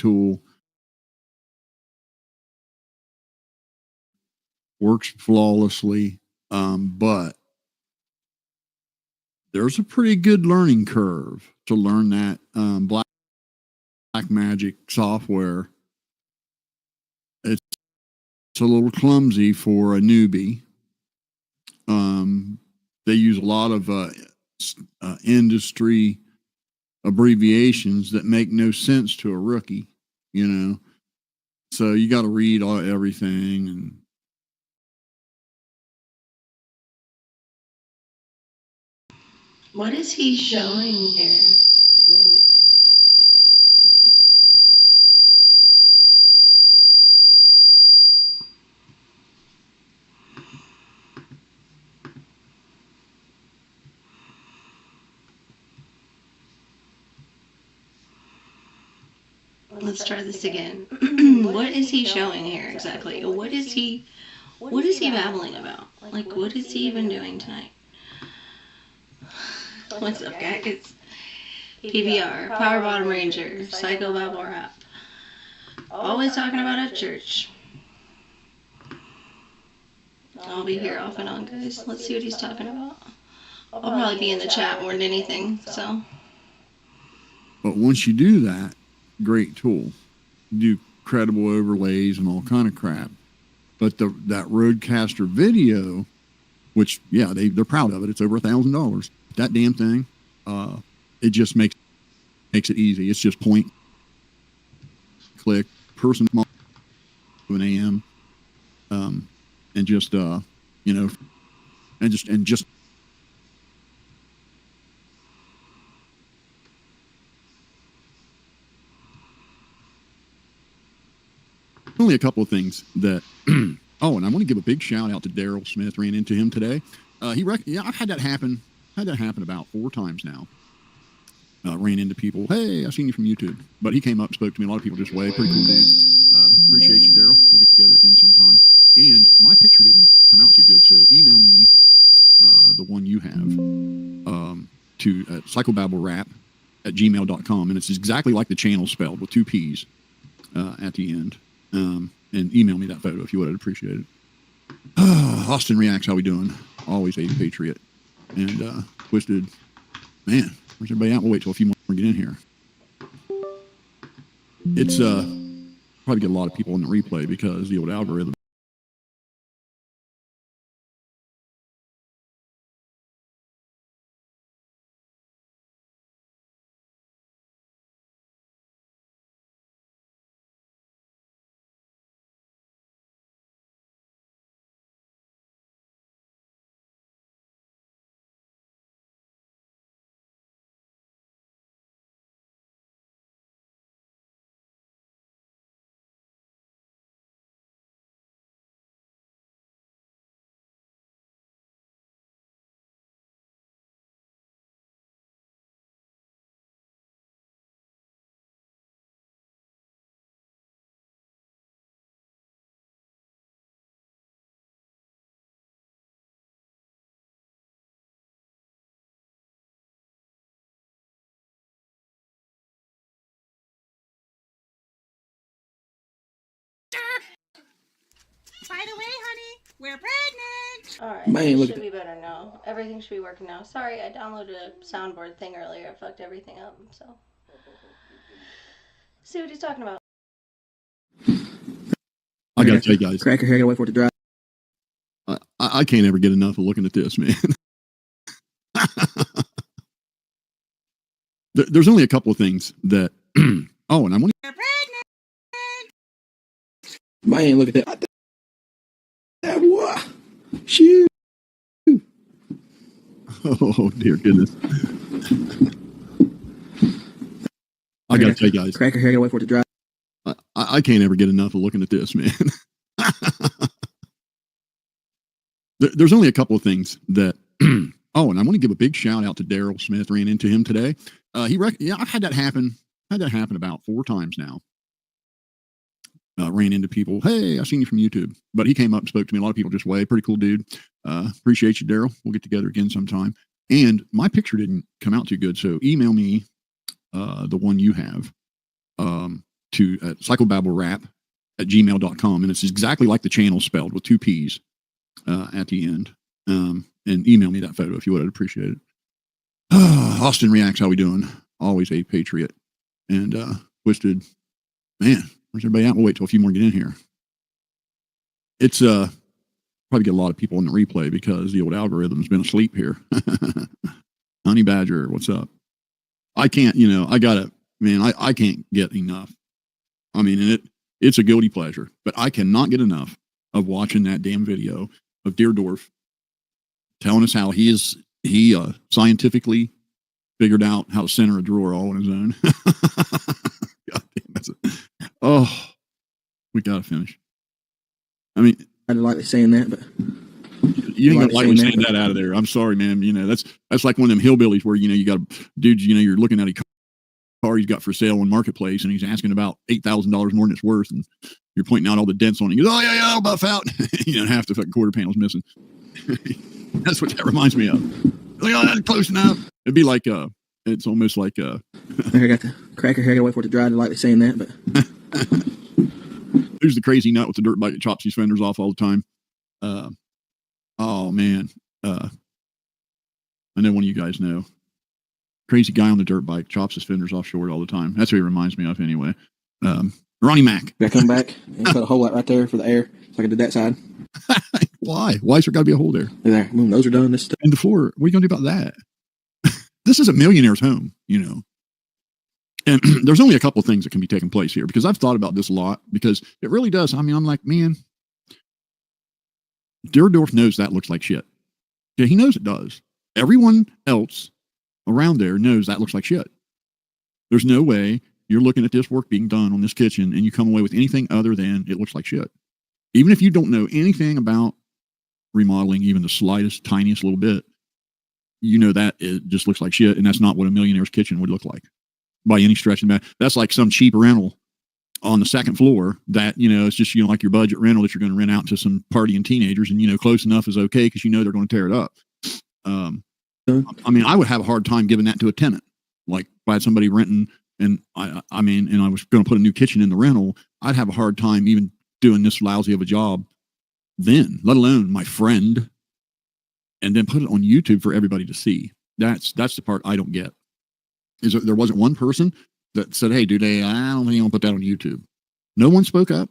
tool. Works flawlessly, but there's a pretty good learning curve to learn that black magic software. It's a little clumsy for a newbie. They use a lot of industry abbreviations that make no sense to a rookie, you know. So you got to read everything. And what is he showing here? Whoa. Let's try this again. What is he showing here exactly? What is he babbling about? Like, what is he even doing tonight? What's up, guys? PBR, Power Bottom Ranger, Psycho Babble Rap. Always talking about Upchurch. I'll be here off and on, guys. Let's see what he's talking about. I'll probably be in the chat more than anything, so. But once you do that, great tool. You do credible overlays and all kind of crap. But that Rodecaster video, which, yeah, they're proud of it. It's over $1,000. That damn thing, it just makes it easy. It's just point, click, person to an AM, and just you know, and just only a couple of things that. Oh, and I want to give a big shout out to Daryl Smith. Ran into him today. Yeah, I've had that happen. Had that happen about 4 times now. Ran into people. Hey, I seen you from YouTube. But he came up and spoke to me. A lot of people just waved. Pretty cool dude. Appreciate you, Daryl. We'll get together again sometime. And my picture didn't come out too good, so email me the one you have to psychobabblerap@gmail.com, and it's exactly like the channel spelled with 2 P's at the end. And email me that photo if you would. I'd appreciate it. Austin Reacts, how we doing? Always a patriot. And Twisted, man, where's everybody at? We'll wait till a few more get in here. It's probably get a lot of people in the replay because the old algorithm. By the way, honey, we're pregnant. All right, it should be better now. Everything should be working now. Sorry, I downloaded a soundboard thing earlier. It fucked everything up, so. See what he's talking about. I gotta tell you guys. Crack your hair, gotta wait for it to dry. I can't ever get enough of looking at this, man. There's only a couple of things that. Oh, and I want to. We're pregnant. Man, look at that. That what? Shoot. Oh dear goodness. I gotta tell you guys. Crack your hair, gotta wait for it to dry. I can't ever get enough of looking at this, man. There's only a couple of things that. Oh, and I want to give a big shout out to Daryl Smith. Ran into him today. Yeah, I've had that happen. Had that happen about 4 times now. Ran into people. Hey, I seen you from YouTube. But he came up and spoke to me. A lot of people just waved. Pretty cool dude. Appreciate you, Daryl. We'll get together again sometime. And my picture didn't come out too good, so email me the one you have to psychobabblerap@gmail.com, and it's exactly like the channel spelled with 2 P's at the end. And email me that photo if you would. I'd appreciate it. Austin Reacts, how we doing? Always a patriot. And Twisted, man, where's everybody at? We'll wait till a few more get in here. It's probably get a lot of people in the replay because the old algorithm's been asleep here. Honey Badger, what's up? I can't, I gotta, man, I can't get enough. I mean, and it's a guilty pleasure, but I cannot get enough of watching that damn video of Deerdorf telling us how he scientifically figured out how to center a drawer all on his own. God damn, that's it. Oh, we gotta finish. I mean, I didn't like saying that, but you ain't gonna like me saying that out of there. I'm sorry, man. That's like one of them hillbillies where you got a dude. You're looking at a car he's got for sale on Marketplace, and he's asking about $8,000 more than it's worth, and you're pointing out all the dents on it. He goes, "Oh yeah, I'll buff out." Half the fucking quarter panel's missing. That's what that reminds me of. Like, oh, that's close enough. It'd be like it's almost like I got the cracker here. I gotta wait for it to dry. I didn't like saying that, but who's the crazy nut with the dirt bike that chops these fenders off all the time? Oh man, I know one of you guys know. Crazy guy on the dirt bike chops his fenders off short all the time. That's what he reminds me of anyway. Ronnie Mac. I come back and put a hole out right there for the air, so I can do that side. Why? Why's there got to be a hole there? There, boom, those are done. This stuff. And the floor. What are you going to do about that? This is a millionaire's home, And there's only a couple of things that can be taking place here because I've thought about this a lot because it really does. I mean, I'm like, man, Deerdorf knows that looks like shit. Yeah, he knows it does. Everyone else around there knows that looks like shit. There's no way you're looking at this work being done on this kitchen and you come away with anything other than it looks like shit. Even if you don't know anything about remodeling, even the slightest, tiniest little bit, that it just looks like shit. And that's not what a millionaire's kitchen would look like by any stretch of the matter. That's like some cheap rental on the second floor that, it's just, like your budget rental that you're going to rent out to some partying teenagers and, close enough is okay because they're going to tear it up. I mean, I would have a hard time giving that to a tenant. Like if I had somebody renting and I was going to put a new kitchen in the rental, I'd have a hard time even doing this lousy of a job then, let alone my friend, and then put it on YouTube for everybody to see. That's the part I don't get. Is that there wasn't one person that said, "Hey, dude, I don't think you want to put that on YouTube." No one spoke up.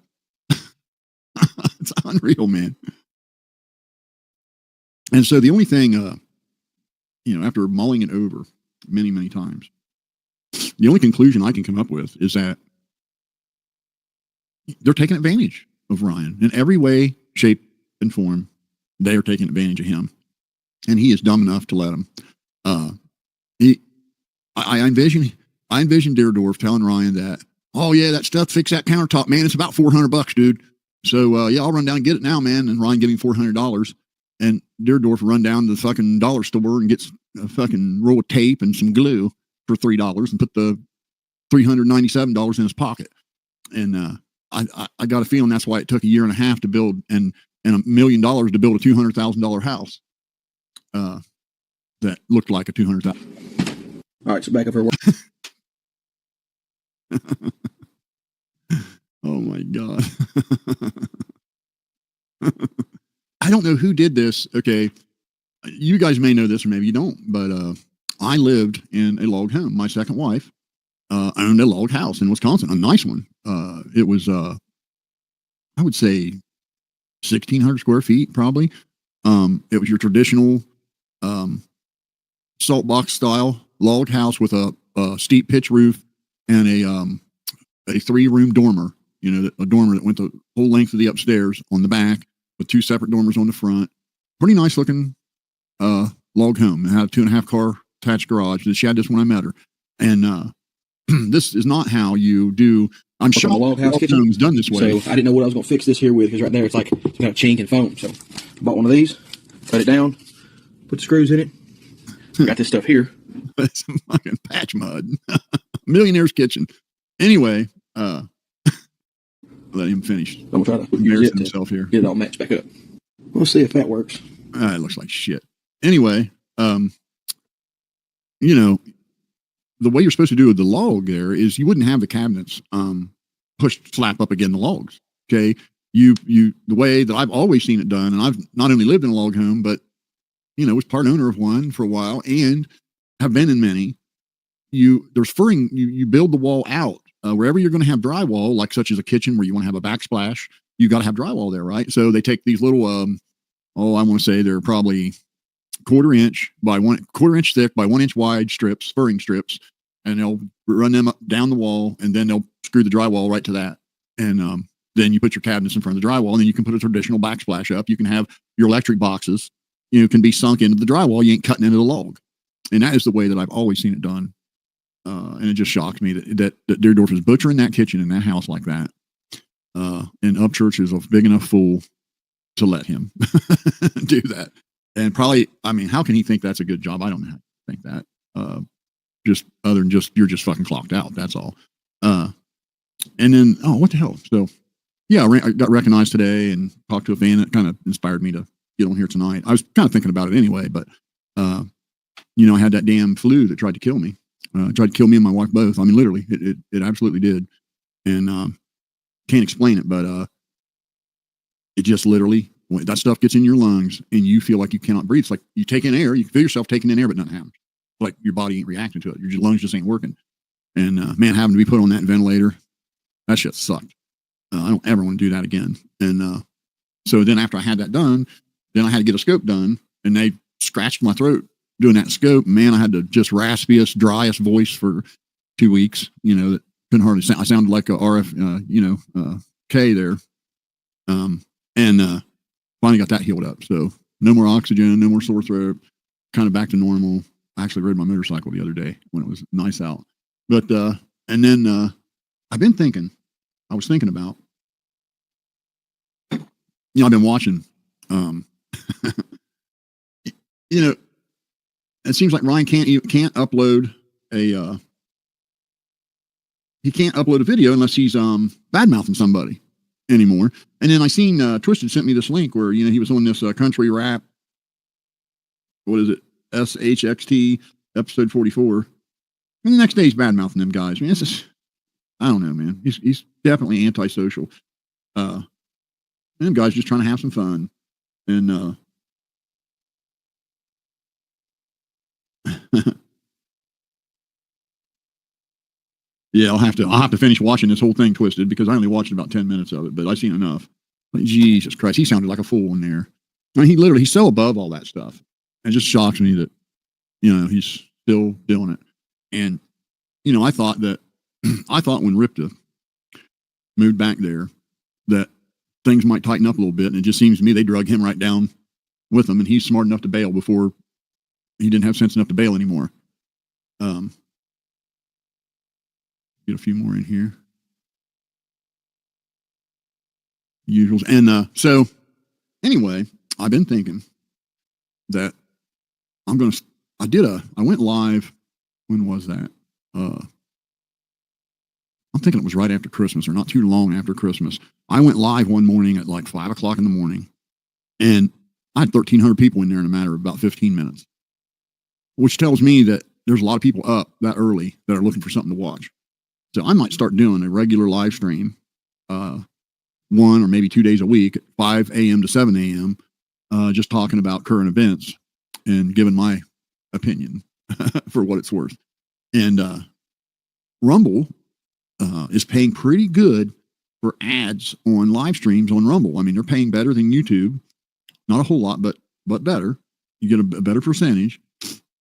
It's unreal, man. And so the only thing, after mulling it over many, many times, the only conclusion I can come up with is that they're taking advantage of Ryan in every way, shape, and form. They are taking advantage of him, and he is dumb enough to let them. I envision Deerdorf telling Ryan that, "Oh yeah, that stuff fix that countertop, man. It's about $400, dude. So yeah, I'll run down and get it now, man." And Ryan giving $400, and Deerdorf run down to the fucking dollar store and gets a fucking roll of tape and some glue for $3 and put the $397 in his pocket. And I got a feeling that's why it took a year and a half to build and $1 million to build a $200,000 house that looked like a $200,000. All right, so back up here. Oh my God. I don't know who did this. Okay. You guys may know this or maybe you don't, but I lived in a log home. My second wife owned a log house in Wisconsin, a nice one. It was, I would say 1,600 square feet, probably. It was your traditional salt box style log house with a steep pitch roof and a 3-room dormer, a dormer that went the whole length of the upstairs on the back with 2 separate dormers on the front. Pretty nice looking log home. It had a 2.5 car attached garage. She had this when I met her. And this is not how you do. I'm sure a log house kitchen is done this way. So I didn't know what I was going to fix this here with because right there it's got a chink and foam. So I bought one of these, cut it down, put the screws in it. Got this stuff here. It's some fucking patch mud. Millionaire's kitchen. Anyway, let him finish. I'm going to try to embarrassing himself here. Get it all matched back up. We'll see if that works. It looks like shit. Anyway, the way you're supposed to do with the log there is you wouldn't have the cabinets slap up again the logs. Okay. The way that I've always seen it done, and I've not only lived in a log home, but, was part owner of one for a while and have been in many. There's furring, you build the wall out wherever you're going to have drywall, like such as a kitchen where you want to have a backsplash, you got to have drywall there, right? So they take these little, I want to say they're probably quarter inch thick by 1 inch wide strips, furring strips, and they'll run them up down the wall, and then they'll screw the drywall right to that. And then you put your cabinets in front of the drywall, and then you can put a traditional backsplash up. You can have your electric boxes, can be sunk into the drywall. You ain't cutting into the log. And that is the way that I've always seen it done. And it just shocked me that Deerdorf is butchering that kitchen in that house like that. And Upchurch is a big enough fool to let him do that. And probably, how can he think that's a good job? I don't know how to think that. Just other than you're just fucking clocked out. That's all. And then, what the hell? So, yeah, I got recognized today and talked to a fan that kind of inspired me to get on here tonight. I was kind of thinking about it anyway, but, I had that damn flu that tried to kill me. Tried to kill me and my wife both. Literally, it absolutely did. And can't explain it, but it just literally, when that stuff gets in your lungs and you feel like you cannot breathe. It's like you take in air, you feel yourself taking in air, but nothing happens. Like your body ain't reacting to it. Your lungs just ain't working. And man, having to be put on that ventilator, that shit sucked. I don't ever want to do that again. And so then after I had that done, then I had to get a scope done, and they scratched my throat doing that scope. Man, I had to just raspiest, driest voice for 2 weeks. That couldn't hardly sound. I sounded like a RF, K there. And finally got that healed up. So no more oxygen, no more sore throat, kind of back to normal. I actually rode my motorcycle the other day when it was nice out. But, and then I was thinking about, I've been watching, it seems like Ryan can't upload he can't upload a video unless he's bad mouthing somebody anymore. And then I seen Twisted sent me this link where he was on this country rap. What is it? SHXT episode 44. And the next day he's bad mouthing them guys. This is, I don't know, man. He's definitely antisocial. And them guys just trying to have some fun. And yeah, I'll have to finish watching this whole thing, Twisted, because I only watched about 10 minutes of it, but I've seen enough. Like, Jesus Christ, he sounded like a fool in there. He's so above all that stuff. It just shocks me that, he's still doing it. And, I thought when Ripta moved back there that things might tighten up a little bit. And it just seems to me they drug him right down with them, and he's smart enough to bail before he didn't have sense enough to bail anymore. Get a few more in here. Usuals. And so anyway, I've been thinking that I went live. When was that? I'm thinking it was right after Christmas, or not too long after Christmas. I went live one morning at like 5 o'clock in the morning, and I had 1,300 people in there in a matter of about 15 minutes, which tells me that there's a lot of people up that early that are looking for something to watch. So I might start doing a regular live stream, 1 or maybe 2 days a week, at 5 a.m. to 7 a.m., just talking about current events and giving my opinion for what it's worth. And Rumble is paying pretty good for ads on live streams on Rumble. They're paying better than YouTube. Not a whole lot, but better. You get a better percentage.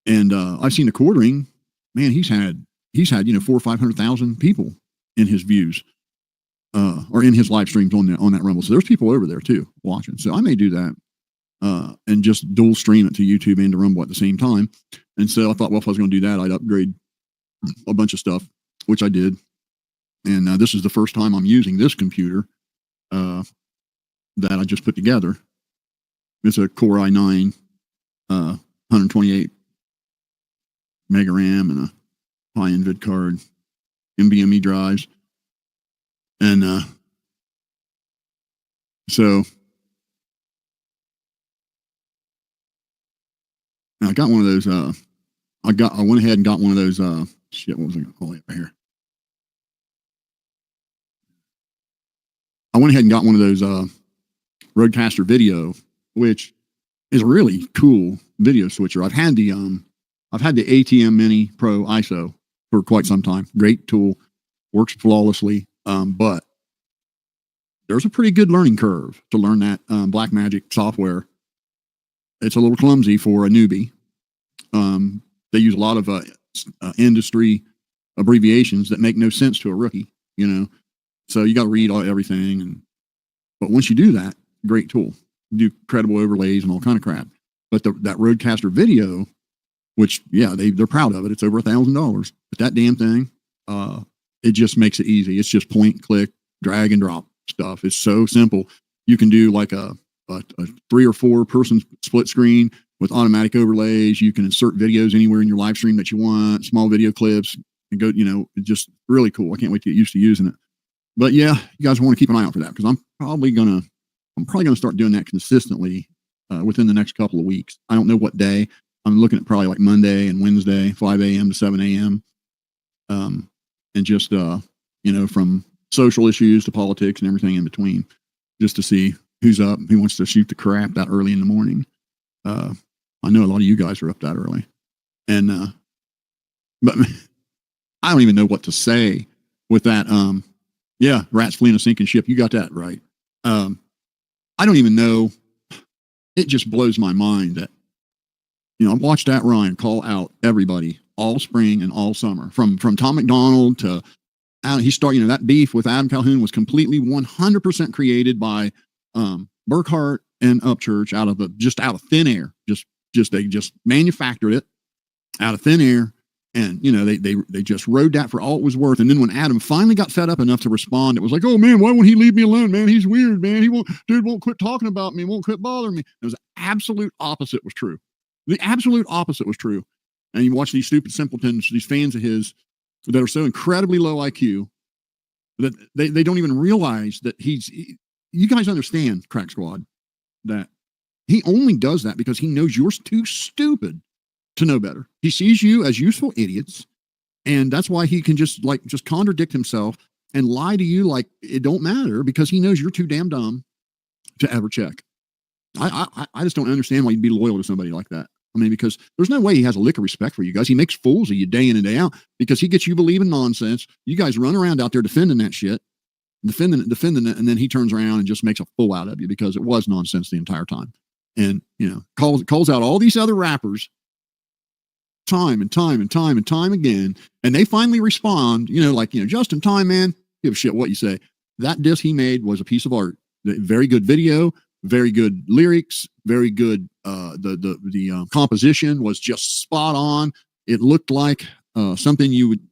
And I've seen the quartering. Man, he's had 400,000 or 500,000 people in his views, or in his live streams on that Rumble. So there's people over there too watching. So I may do that and just dual stream it to YouTube and to Rumble at the same time. And so I thought, well, if I was going to do that, I'd upgrade a bunch of stuff, which I did. And this is the first time I'm using this computer that I just put together. It's a Core i9, 128 mega RAM and a high-end vid card, NVMe drives. And so I got one of those, I went ahead and got one of those, what was I going to call it right here? I went ahead and got one of those Rodecaster Video, which is a really cool video switcher. I've had the ATM Mini Pro ISO for quite some time. Great tool, works flawlessly. But there's a pretty good learning curve to learn that Blackmagic software. It's a little clumsy for a newbie. They use a lot of industry abbreviations that make no sense to a rookie, you know. So you got to read everything. But once you do that, great tool. You do credible overlays and all kind of crap. But that Rodecaster Video, which they're proud of it. It's over $1,000. But that damn thing, it just makes it easy. It's just point, click, drag and drop stuff. It's so simple. You can do like a 3 or 4 person split screen with automatic overlays. You can insert videos anywhere in your live stream that you want, small video clips, and go, you know, just really cool. I can't wait to get used to using it. But yeah, you guys want to keep an eye out for that, because I'm probably gonna start doing that consistently within the next couple of weeks. I don't know what day. I'm looking at probably like Monday and Wednesday, 5 a.m. to 7 a.m. And just you know, from social issues to politics and everything in between, just to see who's up, who wants to shoot the crap that early in the morning. I know a lot of you guys are up that early, and but I don't even know what to say with that. Yeah, rats fleeing a sinking ship. You got that right. I don't even know. It just blows my mind that, you know, I watched that Ryan call out everybody all spring and all summer, from Tom McDonald to he started. You know, that beef with Adam Calhoun was completely 100% created by Burkhart and Upchurch out of thin air. They just manufactured it out of thin air. And, you know, they just rode that for all it was worth. And then when Adam finally got fed up enough to respond, it was like, oh man, why won't he leave me alone, man? He's weird, man. Won't quit talking about me. Won't quit bothering me. It was the absolute opposite was true. The absolute opposite was true. And you watch these stupid simpletons, these fans of his that are so incredibly low IQ that they don't even realize that you guys understand, Crack Squad, that he only does that because he knows you're too stupid to know better. He sees you as useful idiots, and that's why he can just contradict himself and lie to you like it don't matter, because he knows you're too damn dumb to ever check. I just don't understand why you'd be loyal to somebody like that. I mean, because there's no way he has a lick of respect for you guys. He makes fools of you day in and day out because he gets you believing nonsense. You guys run around out there defending that shit, defending it, and then he turns around and just makes a fool out of you because it was nonsense the entire time. And, you know, calls out all these other rappers time and time again, and they finally respond, you know, like, you know, just in time, man, give a shit what you say. That diss he made was a piece of art. Very good video, very good lyrics, very good. The composition was just spot on. It looked like something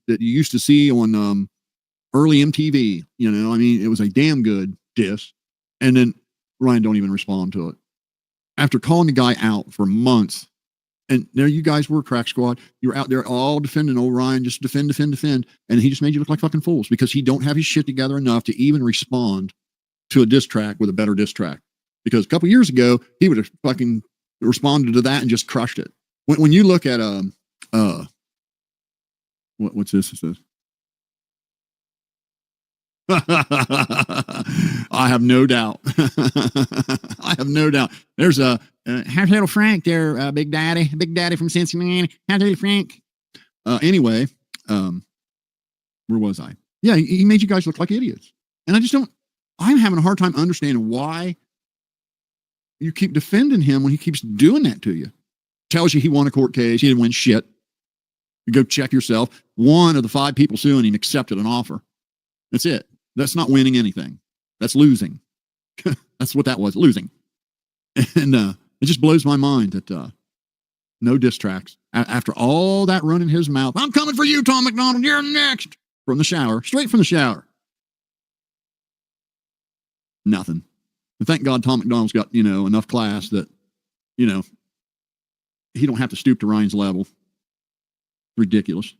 that you used to see on early MTV. You know, I mean, it was a damn good diss. And then Ryan don't even respond to it after calling the guy out for months. And there you guys were, Crack Squad. You were out there all defending old Ryan, just defend. And he just made you look like fucking fools because he don't have his shit together enough to even respond to a diss track with a better diss track. Because a couple years ago, he would have fucking responded to that and just crushed it. When you look at, what's this? It says, I have no doubt. I have no doubt. There's how's little Frank there, Big Daddy from Cincinnati. How's little Frank? Anyway, where was I? Yeah, he made you guys look like idiots. And I'm having a hard time understanding why you keep defending him when he keeps doing that to you. Tells you he won a court case. He didn't win shit. You go check yourself. 1 of the 5 people suing him accepted an offer. That's it. That's not winning anything. That's losing. That's what that was, losing. And it just blows my mind that no diss tracks. After all that running his mouth, I'm coming for you, Tom McDonald. You're next. From the shower, straight from the shower. Nothing. And thank God Tom McDonald's got, you know, enough class that, you know, he don't have to stoop to Ryan's level. Ridiculous.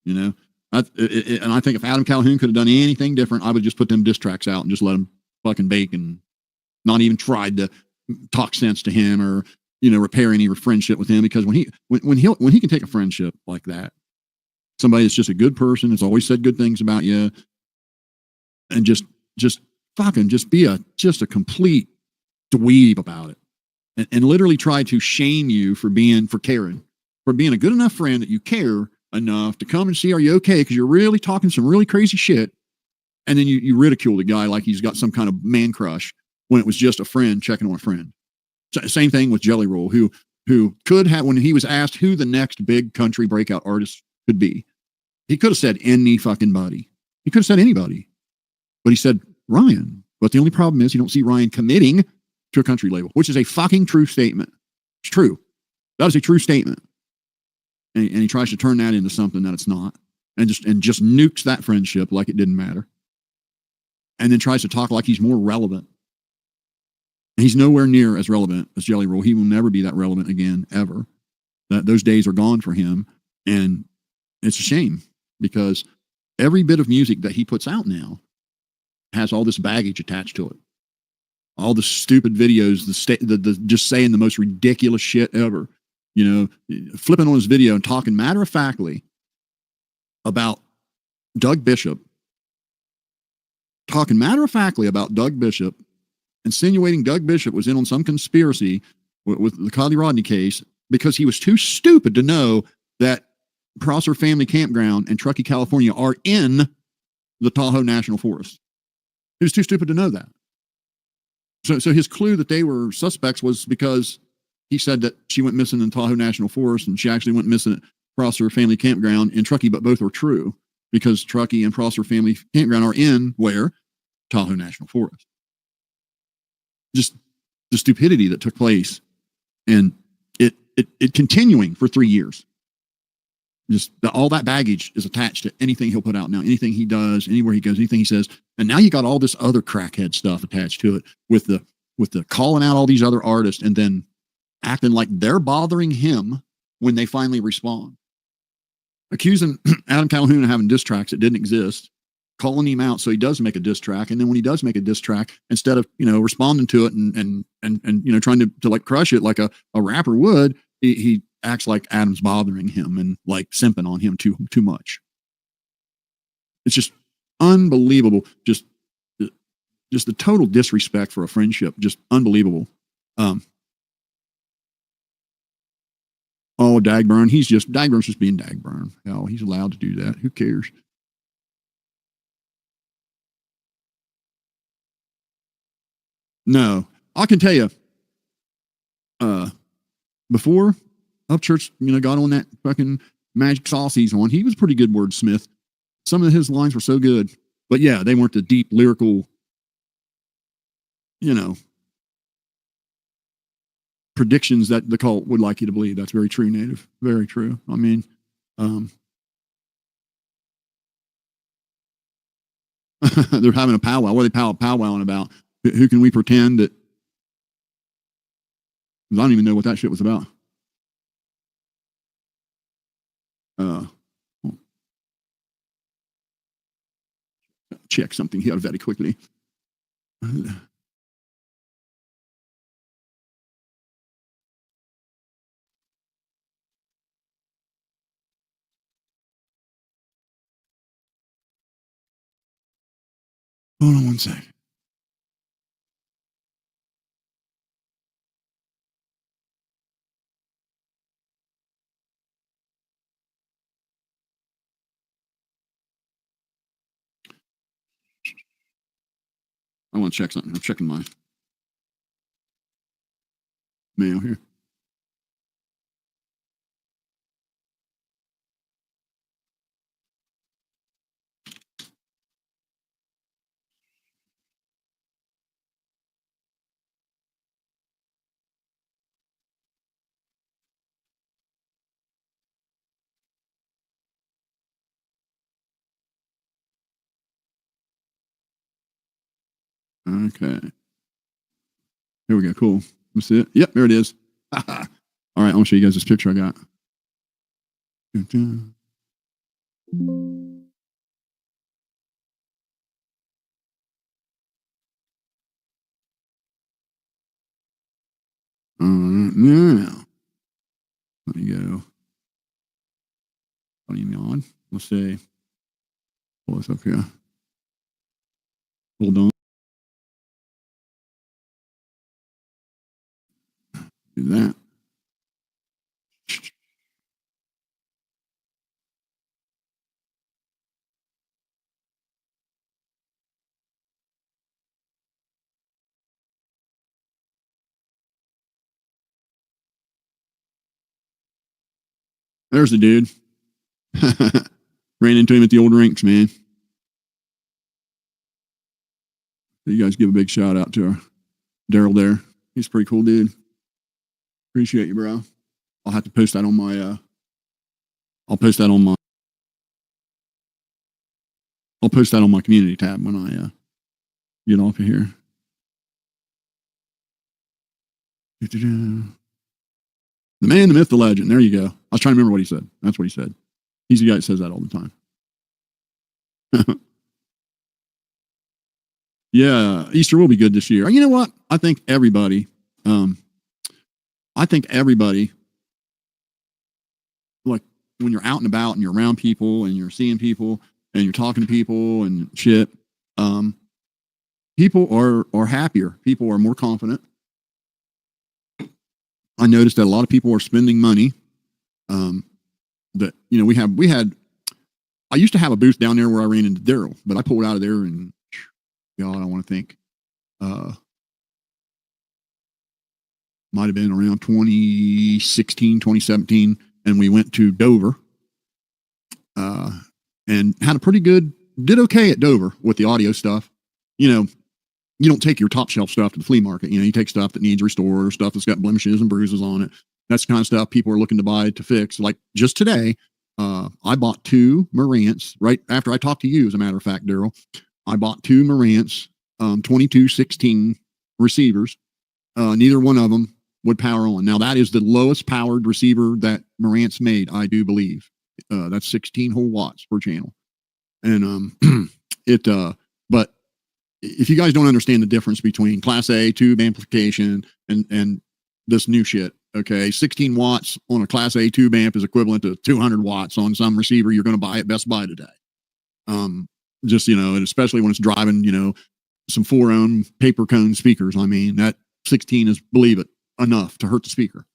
You know, and I think if Adam Calhoun could have done anything different, I would just put them diss tracks out and just let him fucking bake and not even tried to talk sense to him or, you know, repair any friendship with him. Because when he can take a friendship like that, somebody that's just a good person, that's always said good things about you, and just fucking just be just a complete dweeb about it, and literally try to shame you for caring, for being a good enough friend that you care enough to come and see, are you okay? Because you're really talking some really crazy shit. And then you ridicule the guy like he's got some kind of man crush when it was just a friend checking on a friend. Same thing with Jelly Roll, who could have, when he was asked who the next big country breakout artist could be, he could have said any fucking buddy. He could have said anybody. But he said Ryan. But the only problem is you don't see Ryan committing to a country label, which is a fucking true statement. It's true. That is a true statement. And he tries to turn that into something that it's not. And just nukes that friendship like it didn't matter. And then tries to talk like he's more relevant. And he's nowhere near as relevant as Jelly Roll. He will never be that relevant again, ever. Those days are gone for him. And it's a shame because every bit of music that he puts out now has all this baggage attached to it. All the stupid videos, the just saying the most ridiculous shit ever. You know, flipping on his video and talking matter-of-factly about Doug Bishop. Talking matter-of-factly about Doug Bishop, insinuating Doug Bishop was in on some conspiracy with the Codley Rodney case because he was too stupid to know that Prosser Family Campground and Truckee, California are in the Tahoe National Forest. He was too stupid to know that. So his clue that they were suspects was because he said that she went missing in Tahoe National Forest and she actually went missing at Prosser Family Campground in Truckee, but both are true because Truckee and Prosser Family Campground are in where? Tahoe National Forest. Just the stupidity that took place and it continuing for 3 years. Just all that baggage is attached to anything he'll put out now, anything he does, anywhere he goes, anything he says. And now you got all this other crackhead stuff attached to it with the calling out all these other artists and then acting like they're bothering him when they finally respond. Accusing Adam Calhoun of having diss tracks that didn't exist, calling him out so he does make a diss track. And then when he does make a diss track, instead of, responding to it and trying to like crush it like a rapper would, he acts like Adam's bothering him and like simping on him too much. It's just unbelievable. Just the total disrespect for a friendship. Just unbelievable. Oh, Dagburn. Dagburn's just being Dagburn. Hell, he's allowed to do that. Who cares? No, I can tell you, before Upchurch, got on that fucking magic sauce he's on, he was a pretty good wordsmith. Some of his lines were so good, but yeah, they weren't the deep lyrical, predictions that the cult would like you to believe. That's very true, Native. Very true. I mean, they're having a powwow. What are they powwowing about? Who can we pretend that? I don't even know what that shit was about. Check something here very quickly. Hold on one sec. I want to check something. I'm checking my mail here. Okay. Here we go. Cool. That's it. Yep, there it is. All right, I'm gonna show you guys this picture I got. Now, let me go. On. Let's see. Pull this up here. Hold on. Do that. There's the dude. Ran into him at the old rinks, man. You guys give a big shout out to Daryl there. He's a pretty cool dude. Appreciate you, bro. I'll have to post that on my I'll post that on my community tab when I get off of here. The man, the myth, the legend. There you go. I was trying to remember what he said. That's what he said. He's the guy that says that all the time. Yeah, Easter will be good this year. You know what? I think everybody, like when you're out and about and you're around people and you're seeing people and you're talking to people and shit, people are happier. People are more confident. I noticed that a lot of people are spending money. That, you know, I used to have a booth down there where I ran into Daryl, but I pulled out of there and, God, I want to think, might have been around 2016, 2017. And we went to Dover, and had a pretty good, did okay at Dover with the audio stuff. You know, you don't take your top shelf stuff to the flea market. You know, you take stuff that needs restored or stuff that's got blemishes and bruises on it. That's the kind of stuff people are looking to buy to fix. Like just today, I bought 2 Marantz right after I talked to you, as a matter of fact, Daryl. I bought 2 Marantz 2216 receivers. Neither one of them would power on. Now, that is the lowest powered receiver that Marantz made, I do believe. That's 16 whole watts per channel. And but if you guys don't understand the difference between Class A tube amplification and this new shit, okay, 16 watts on a Class A tube amp is equivalent to 200 watts on some receiver you're going to buy at Best Buy today. Just, you know, and especially when it's driving, you know, some 4-ohm paper cone speakers. I mean, that 16 is, believe it, enough to hurt the speaker.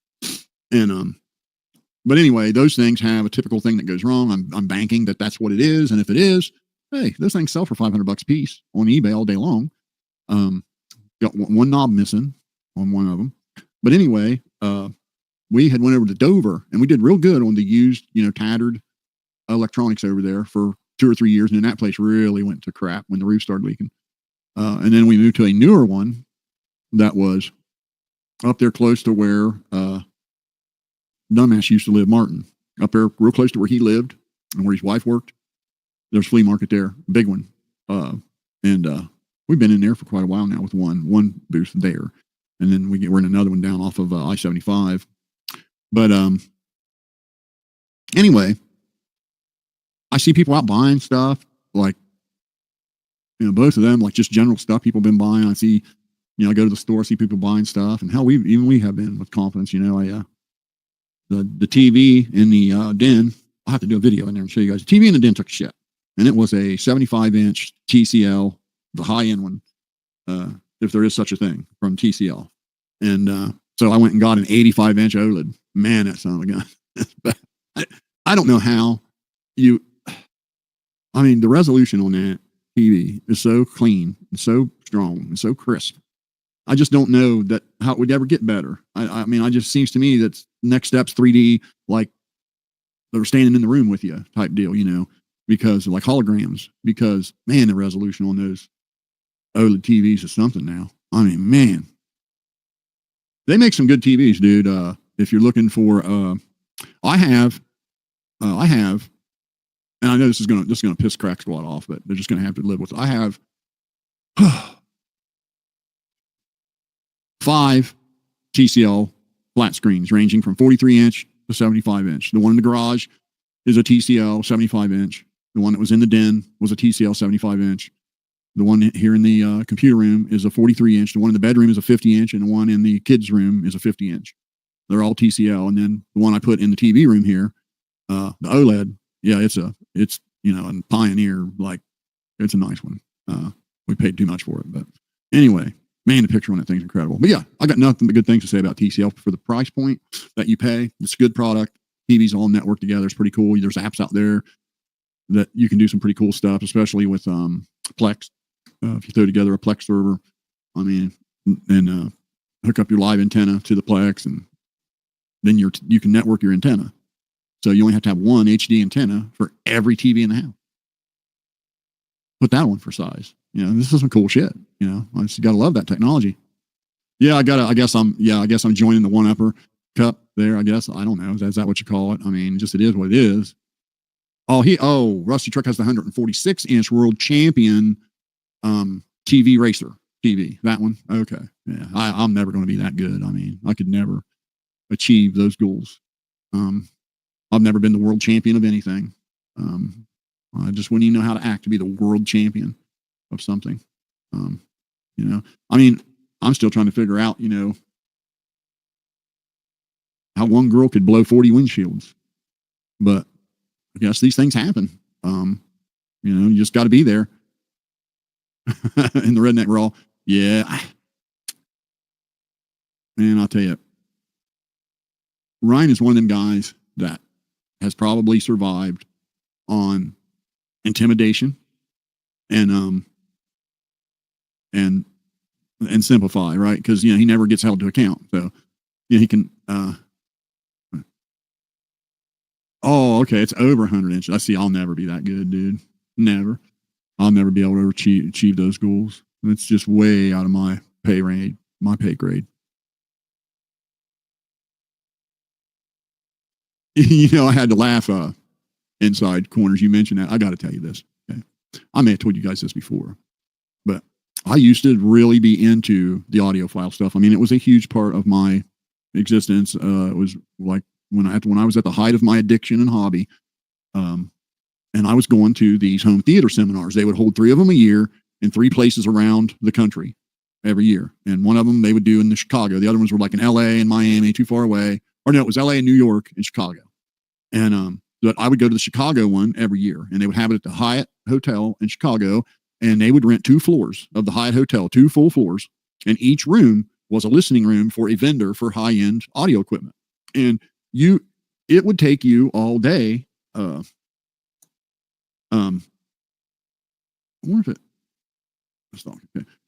And, but anyway, those things have a typical thing that goes wrong. I'm banking that that's what it is. And if it is, hey, those things sell for $500 a piece on eBay all day long. Got one knob missing on one of them. But anyway, we had went over to Dover and we did real good on the used, you know, tattered electronics over there for 2 or 3 years. And then that place really went to crap when the roof started leaking. And then we moved to a newer one that was up there close to where Dumbass used to live, Martin, up there real close to where he lived and where his wife worked. There's a flea market there, big one. And we've been in there for quite a while now with one booth there. And then we're in another one down off of I-75. But anyway, I see people out buying stuff, like, you know, both of them, like just general stuff people have been buying. I see, you know, I go to the store, see people buying stuff, and hell, we have been with confidence. You know, the TV in the den, I'll have to do a video in there and show you guys. The TV in the den took a shit, and it was a 75-inch TCL, the high-end one, if there is such a thing, from TCL. And so I went and got an 85-inch OLED. Man, that son of a gun. I don't know how I mean, the resolution on that TV is so clean and so strong and so crisp. I just don't know that how it would ever get better. I mean, it just seems to me that next step's 3D, like they're standing in the room with you type deal, you know, because like holograms, because man, the resolution on those OLED TVs is something now. I mean, man, they make some good TVs, dude. If you're looking for, I have, and I know this is gonna piss Crack Squad off, but they're just gonna have to live with it. I have 5 TCL flat screens ranging from 43-inch to 75-inch. The one in the garage is a TCL 75-inch. The one that was in the den was a TCL 75-inch. The one here in the computer room is a 43-inch. The one in the bedroom is a 50-inch, and the one in the kids' room is a 50-inch. They're all TCL. And then the one I put in the TV room here, the OLED, yeah, it's you know, a Pioneer, like it's a nice one. We paid too much for it, but anyway, Man, the picture on that thing's incredible. But yeah, I got nothing but good things to say about TCL for the price point that you pay. It's a good product. TV's all networked together. It's pretty cool. There's apps out there that you can do some pretty cool stuff, especially with Plex. If you throw together a Plex server, I mean, and hook up your live antenna to the Plex, and then you can network your antenna. So you only have to have one HD antenna for every TV in the house. Put that one for size. You know, this is some cool shit. You know, I just gotta love that technology. Yeah, I guess I'm joining the one upper cup there. I guess I don't know. Is that what you call it? I mean, just it is what it is. Rusty Truck has the 146-inch world champion TV racer TV. That one. Okay. Yeah, I'm never going to be that good. I mean, I could never achieve those goals. I've never been the world champion of anything. I just wouldn't even know how to act to be the world champion of something. You know, I mean, I'm still trying to figure out, you know, how one girl could blow 40 windshields, but I guess these things happen. You know, you just got to be there. In the redneck raw. Yeah. Man, I'll tell you, Ryan is one of them guys that has probably survived on intimidation and simplify, right? Because, you know, he never gets held to account. So, you know, he can, okay, it's over 100 inches. I see. I'll never be that good, dude. Never. I'll never be able to achieve those goals. It's just way out of my pay grade. You know, I had to laugh inside corners. You mentioned that. I got to tell you this. Okay? I may have told you guys this before, but I used to really be into the audiophile stuff. I mean, it was a huge part of my existence. It was like when I was at the height of my addiction and hobby. And I was going to these home theater seminars. They would hold 3 of them a year in 3 places around the country every year. And one of them they would do in the Chicago. The other ones were like in LA and Miami, too far away. Or no, it was LA and New York and Chicago. And but I would go to the Chicago one every year, and they would have it at the Hyatt Hotel in Chicago. And they would rent 2 floors of the Hyatt Hotel, 2 full floors. And each room was a listening room for a vendor for high-end audio equipment. And it would take you all day. It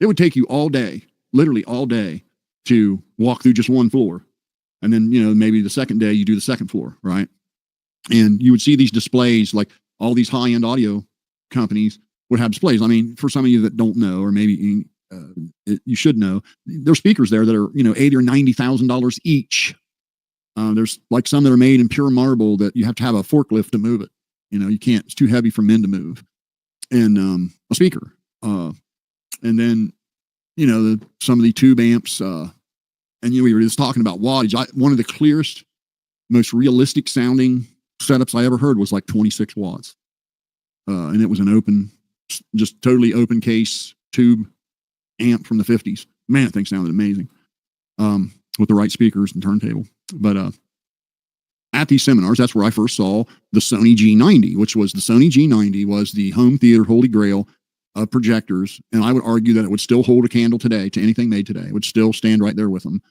would take you all day, literally all day, to walk through just one floor. And then, you know, maybe the second day you do the second floor, right? And you would see these displays, like all these high-end audio companies would have displays. I mean, for some of you that don't know, or maybe you should know, there's speakers there that are, you know, $80,000 or $90,000 each. There's like some that are made in pure marble that you have to have a forklift to move it. You know, you can't, it's too heavy for men to move. And a speaker. And then, you know, some of the tube amps. And, you know, we were just talking about wattage. One of the clearest, most realistic sounding setups I ever heard was like 26 watts. And it was an open, just totally open case tube amp from the 50s. Man, that thing sounded amazing. With the right speakers and turntable. But at these seminars, that's where I first saw the Sony G90, which was the Sony G90 was the home theater holy grail of projectors. And I would argue that it would still hold a candle today to anything made today. It would still stand right there with them.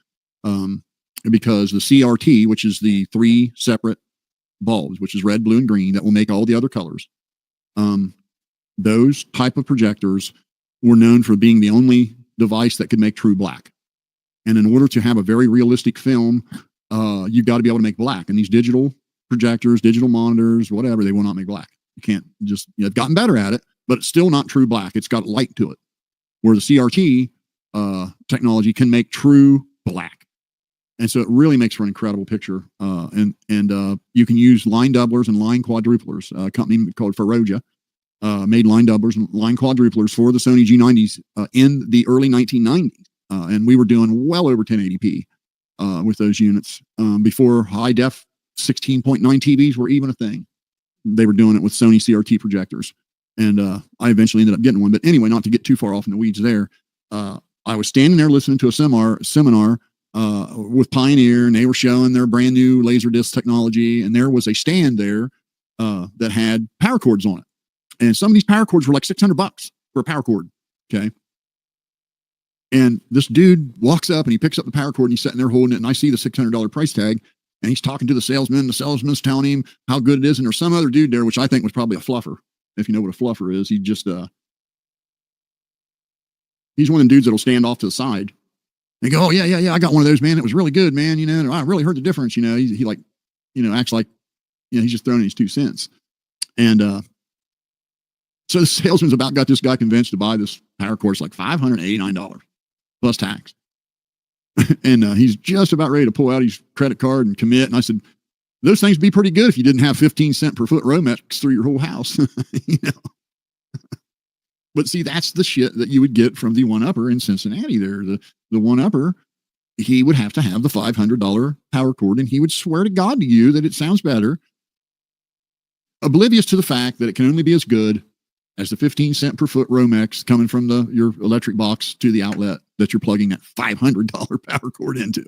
Because the CRT, which is the 3 separate bulbs, which is red, blue, and green, that will make all the other colors. Those type of projectors were known for being the only device that could make true black. And in order to have a very realistic film, you've got to be able to make black. And these digital projectors, digital monitors, whatever, they will not make black. You can't just, you know, they've gotten better at it, but it's still not true black. It's got light to it. Where the CRT technology can make true black. And so it really makes for an incredible picture. And you can use line doublers and line quadruplers. A company called Feroja made line doublers and line quadruplers for the Sony G90s in the early 1990s. And we were doing well over 1080p with those units before high def 16.9 TVs were even a thing. They were doing it with Sony CRT projectors. And I eventually ended up getting one. But anyway, not to get too far off in the weeds there, I was standing there listening to a seminar with Pioneer, and they were showing their brand new Laserdisc technology. And there was a stand there that had power cords on it. And some of these power cords were like $600 for a power cord. Okay. And this dude walks up and he picks up the power cord and he's sitting there holding it. And I see the $600 price tag and he's talking to the salesman. The salesman's telling him how good it is. And there's some other dude there, which I think was probably a fluffer. If you know what a fluffer is, he just, he's one of the dudes that'll stand off to the side and go, oh yeah. I got one of those, man. It was really good, man. You know, I really heard the difference. You know, he like, you know, acts like, you know, he's just throwing in his 2 cents. And, so the salesman's about got this guy convinced to buy this power cord. It's like $589 plus tax. And he's just about ready to pull out his credit card and commit. And I said, those things would be pretty good if you didn't have 15 cent per foot Romex through your whole house. You know? But see, that's the shit that you would get from the one-upper in Cincinnati there. The one-upper, he would have to have the $500 power cord, and he would swear to God to you that it sounds better, oblivious to the fact that it can only be as good as the 15 cent per foot Romex coming from your electric box to the outlet that you're plugging that $500 power cord into.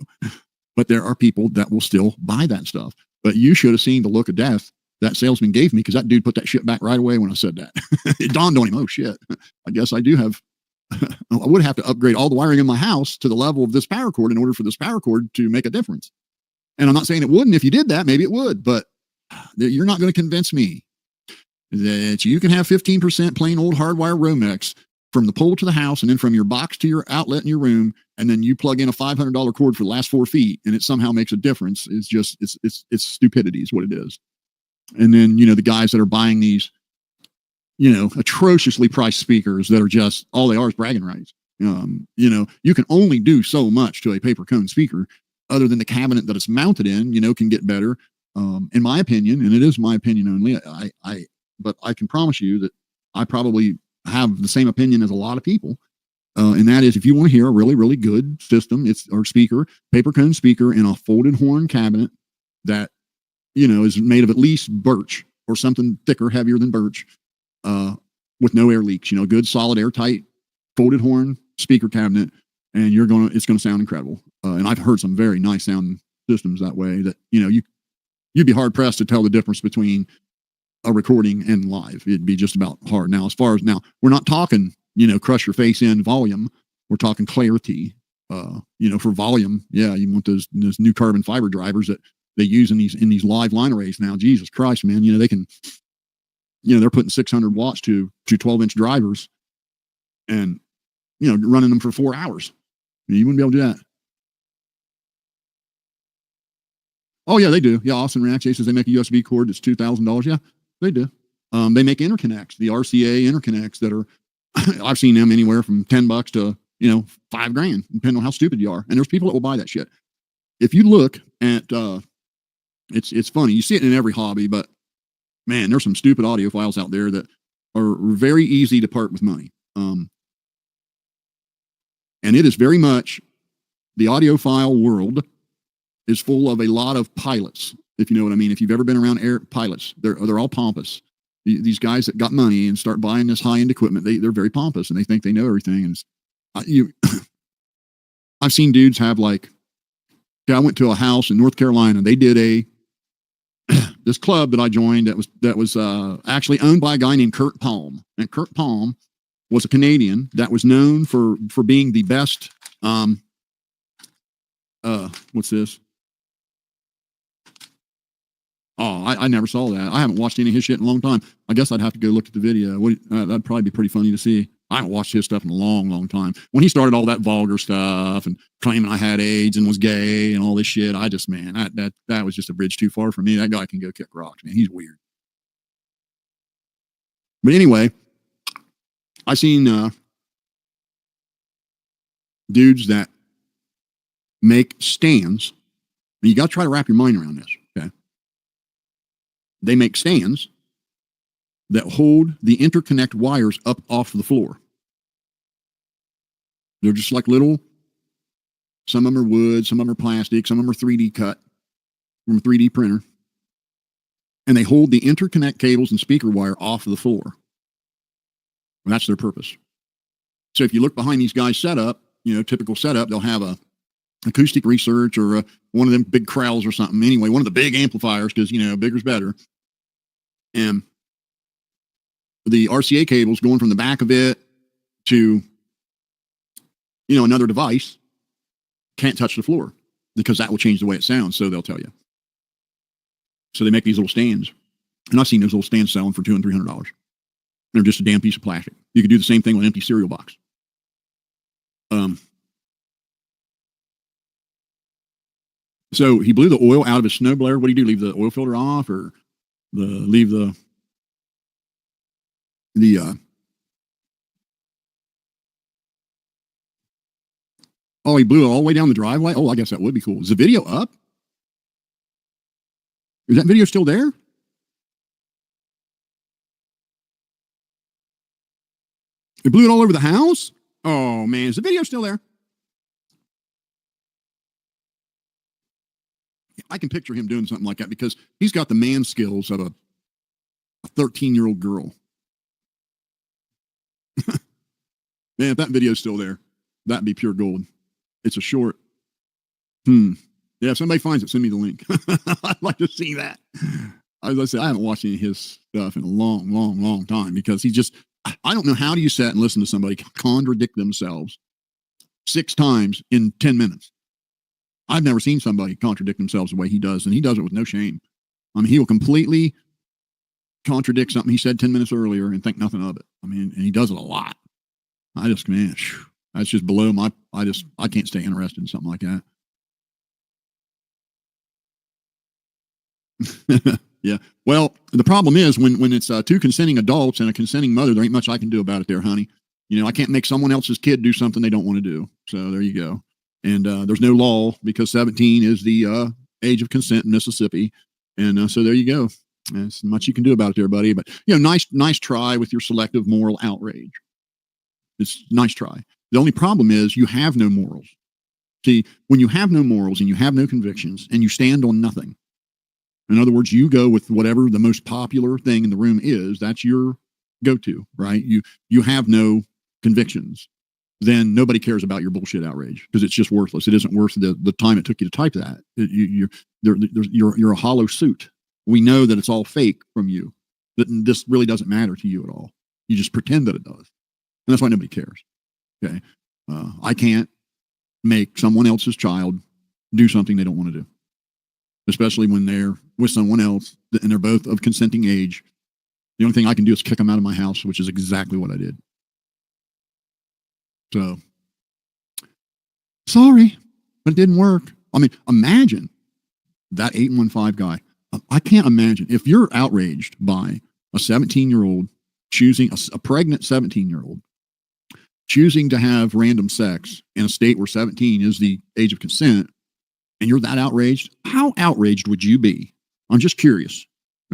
But there are people that will still buy that stuff. But you should have seen the look of death that salesman gave me, because that dude put that shit back right away when I said that. It dawned on him, oh shit, I guess I do have, I would have to upgrade all the wiring in my house to the level of this power cord in order for this power cord to make a difference. And I'm not saying it wouldn't. If you did that, maybe it would, but you're not going to convince me that you can have 15% plain old hardwire Romex from the pole to the house and then from your box to your outlet in your room, and then you plug in a $500 cord for the last 4 feet and it somehow makes a difference. It's just, it's stupidity is what it is. And then, you know, the guys that are buying these, you know, atrociously priced speakers that are just, all they are is bragging rights. You know, you can only do so much to a paper cone speaker other than the cabinet that it's mounted in, you know, can get better. In my opinion, and it is my opinion only, but I can promise you that I probably have the same opinion as a lot of people. And that is, if you want to hear a really, really good system, or speaker, paper cone speaker in a folded horn cabinet that, you know, is made of at least birch or something thicker, heavier than birch, with no air leaks, you know, good, solid, airtight, folded horn speaker cabinet. And it's going to sound incredible. And I've heard some very nice sounding systems that way that, you know, you'd be hard pressed to tell the difference between a recording and live. It'd be just about hard. Now, we're not talking, you know, crush your face in volume. We're talking clarity. You know, for volume, yeah, you want those new carbon fiber drivers that they use in these live line arrays now. Jesus Christ, man, you know, they can, you know, they're putting 600 watts to 12-inch drivers and, you know, running them for 4 hours. You wouldn't be able to do that. Oh yeah, they do. Yeah, Austin Reacts says they make a USB cord that's $2,000. Yeah, they do. They make interconnects, the RCA interconnects that are, I've seen them anywhere from $10 to, you know, $5,000, depending on how stupid you are. And there's people that will buy that shit. If you look at, it's funny. You see it in every hobby, but man, there's some stupid audiophiles out there that are very easy to part with money. And it is very much, the audiophile world is full of a lot of pilots, if you know what I mean. If you've ever been around air pilots, they're all pompous. These guys that got money and start buying this high-end equipment, they're very pompous and they think they know everything. And I've seen dudes have like, I went to a house in North Carolina. They did this club that I joined that was actually owned by a guy named Kurt Palm. And Kurt Palm was a Canadian that was known for being the best. What's this? Oh, I never saw that. I haven't watched any of his shit in a long time. I guess I'd have to go look at the video. That'd probably be pretty funny to see. I haven't watched his stuff in a long, long time. When he started all that vulgar stuff and claiming I had AIDS and was gay and all this shit, I just, man, that was just a bridge too far for me. That guy can go kick rocks, man. He's weird. But anyway, I seen dudes that make stands. And you got to try to wrap your mind around this, okay? They make stands that hold the interconnect wires up off the floor. They're just like little, some of them are wood, some of them are plastic, some of them are 3D cut from a 3D printer. And they hold the interconnect cables and speaker wire off of the floor. And that's their purpose. So if you look behind these guys' setup, you know, typical setup, they'll have a acoustic research or one of them big Krells or something. Anyway, one of the big amplifiers, because, you know, bigger's better. And the RCA cables going from the back of it to another device, can't touch the floor because that will change the way it sounds. So they'll tell you. So they make these little stands. And I've seen those little stands selling for $200 and $300. They're just a damn piece of plastic. You could do the same thing with an empty cereal box. So he blew the oil out of his snowblower. What do you do? Leave the oil filter off, or leave the oh, he blew it all the way down the driveway. Oh, I guess that would be cool. Is the video up? Is that video still there? It blew it all over the house? Oh, man. Is the video still there? I can picture him doing something like that because he's got the man skills of a 13-year-old girl. Man, if that video's still there, that'd be pure gold. It's a short. Yeah, if somebody finds it, send me the link. I'd like to see that. As I said, I haven't watched any of his stuff in a long, long, long time because he just, I don't know how do you sit and listen to somebody contradict themselves 6 times in 10 minutes. I've never seen somebody contradict themselves the way he does, and he does it with no shame. I mean, he will completely contradict something he said 10 minutes earlier and think nothing of it. I mean, and he does it a lot. I just, man, that's just below my, I can't stay interested in something like that. Yeah. Well, the problem is when it's 2 consenting adults and a consenting mother, there ain't much I can do about it there, honey. I can't make someone else's kid do something they don't want to do. So there you go. And there's no law because 17 is the age of consent in Mississippi. And so there you go. There's much you can do about it there, buddy. But, nice try with your selective moral outrage. It's a nice try. The only problem is you have no morals. See, when you have no morals and you have no convictions and you stand on nothing, in other words, you go with whatever the most popular thing in the room is, that's your go-to, right? You have no convictions. Then nobody cares about your bullshit outrage because it's just worthless. It isn't worth the time it took you to type that. You're a hollow suit. We know that it's all fake from you. That this really doesn't matter to you at all. You just pretend that it does. And that's why nobody cares. Okay. I can't make someone else's child do something they don't want to do, especially when they're with someone else and they're both of consenting age. The only thing I can do is kick them out of my house, which is exactly what I did. So, sorry, but it didn't work. I mean, imagine that 815 guy. I can't imagine if you're outraged by a 17-year-old choosing a pregnant 17-year-old choosing to have random sex in a state where 17 is the age of consent, and you're that outraged. How outraged would you be? I'm just curious.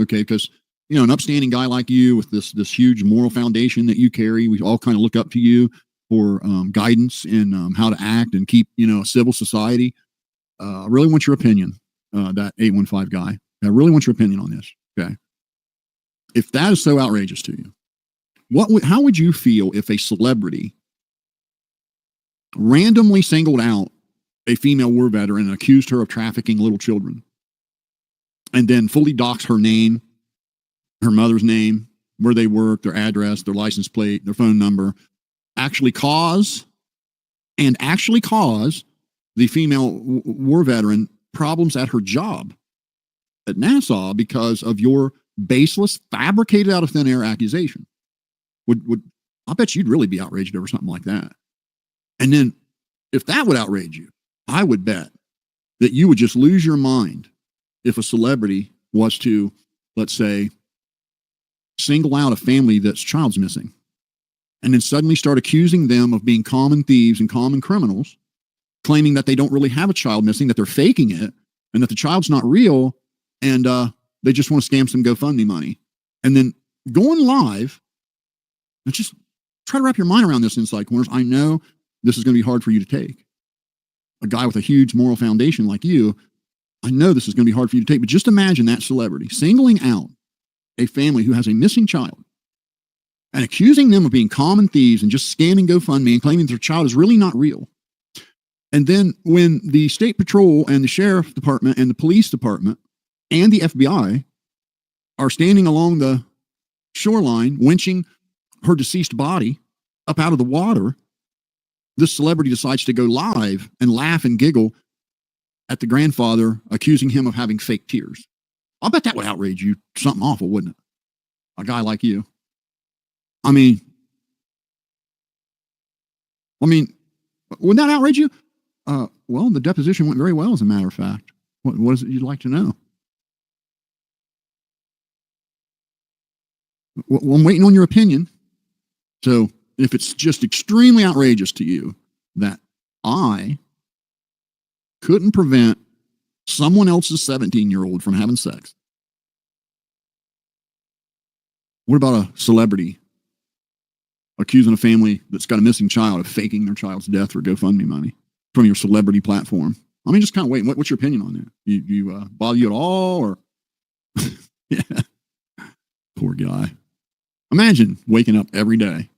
Okay, because an upstanding guy like you with this huge moral foundation that you carry, we all kind of look up to you for guidance in how to act and keep, a civil society. I really want your opinion, that 815 guy. I really want your opinion on this. Okay. If that is so outrageous to you, how would you feel if a celebrity randomly singled out a female war veteran and accused her of trafficking little children and then fully doxed her name, her mother's name, where they work, their address, their license plate, their phone number, actually cause the female war veteran problems at her job at NASA because of your baseless, fabricated out of thin air accusation? I bet you'd really be outraged over something like that. And then if that would outrage you, I would bet that you would just lose your mind if a celebrity was to, let's say, single out a family that's child's missing and then suddenly start accusing them of being common thieves and common criminals, claiming that they don't really have a child missing, that they're faking it, and that the child's not real, and they just want to scam some GoFundMe money. And then going live, and just try to wrap your mind around this inside corners. I know this is going to be hard for you to take. A guy with a huge moral foundation like you, I know this is going to be hard for you to take, but just imagine that celebrity singling out a family who has a missing child and accusing them of being common thieves and just scamming GoFundMe and claiming their child is really not real. And then when the state patrol and the sheriff department and the police department and the FBI are standing along the shoreline winching her deceased body up out of the water, this celebrity decides to go live and laugh and giggle at the grandfather accusing him of having fake tears. I'll bet that would outrage you something awful, wouldn't it? A guy like you. I mean, would that outrage you? Well, the deposition went very well, as a matter of fact. What is it you'd like to know? Well, I'm waiting on your opinion. So if it's just extremely outrageous to you that I couldn't prevent someone else's 17-year-old from having sex, what about a celebrity accusing a family that's got a missing child of faking their child's death for GoFundMe money from your celebrity platform? I mean, just kind of wait. What's your opinion on that? You bother you at all, or yeah, poor guy. Imagine waking up every day.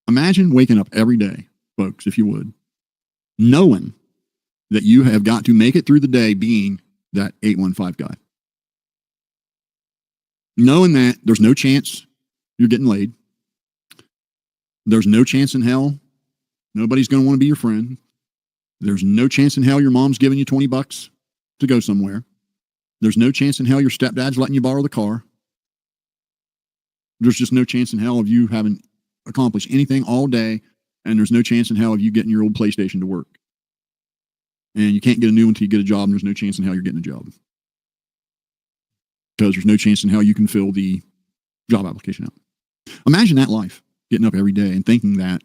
Imagine waking up every day, folks, if you would, knowing that you have got to make it through the day being that 815 guy. Knowing that there's no chance you're getting laid. There's no chance in hell nobody's going to want to be your friend. There's no chance in hell your mom's giving you $20 to go somewhere. There's no chance in hell your stepdad's letting you borrow the car. There's just no chance in hell of you having accomplished anything all day, and there's no chance in hell of you getting your old PlayStation to work. And you can't get a new one until you get a job, and there's no chance in hell you're getting a job. Because there's no chance in hell you can fill the job application out. Imagine that life, getting up every day and thinking that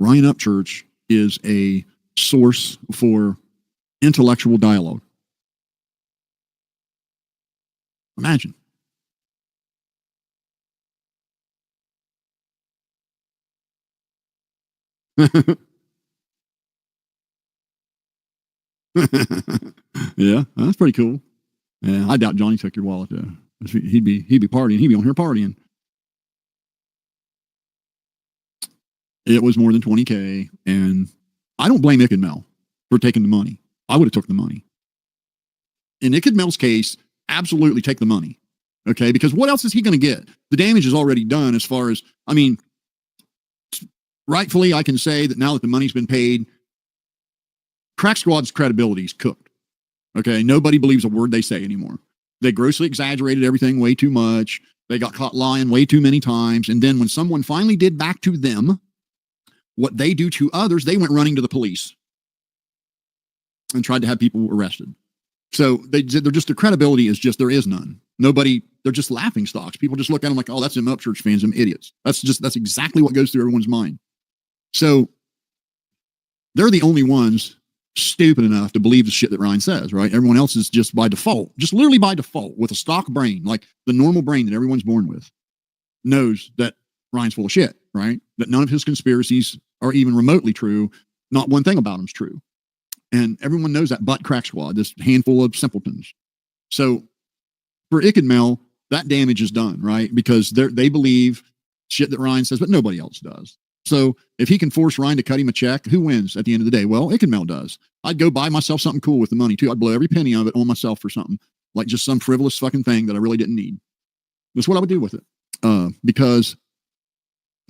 Ryan Upchurch is a source for intellectual dialogue. Imagine. Yeah, that's pretty cool. Yeah, I doubt Johnny took your wallet though. He'd be partying. He'd be on here partying. It was more than 20K, and I don't blame Ick and Mel for taking the money. I would have took the money. In Ick and Mel's case, absolutely take the money. Okay, because what else is he going to get? The damage is already done. As far as, I mean, rightfully, I can say that now that the money's been paid, Crack Squad's credibility is cooked. Okay, nobody believes a word they say anymore. They grossly exaggerated everything way too much. They got caught lying way too many times. And then when someone finally did back to them what they do to others, they went running to the police and tried to have people arrested. So they're just, the credibility is just, there is none. Nobody, they're just laughing stocks. People just look at them like, oh, that's them Upchurch fans, them idiots. That's exactly what goes through everyone's mind. So they're the only ones stupid enough to believe the shit that Ryan says, right? Everyone else is just by default, just literally by default, with a stock brain, like the normal brain that everyone's born with, knows that Ryan's full of shit, right? That none of his conspiracies are even remotely true. Not one thing about him's true. And everyone knows that but Crack Squad, this handful of simpletons. So for Ick and Mel, that damage is done, right? Because they believe shit that Ryan says, but nobody else does. So if he can force Ryan to cut him a check, who wins at the end of the day? Well, Ick and Mel does. I'd go buy myself something cool with the money too. I'd blow every penny of it on myself for something, like just some frivolous fucking thing that I really didn't need. That's what I would do with it. Because,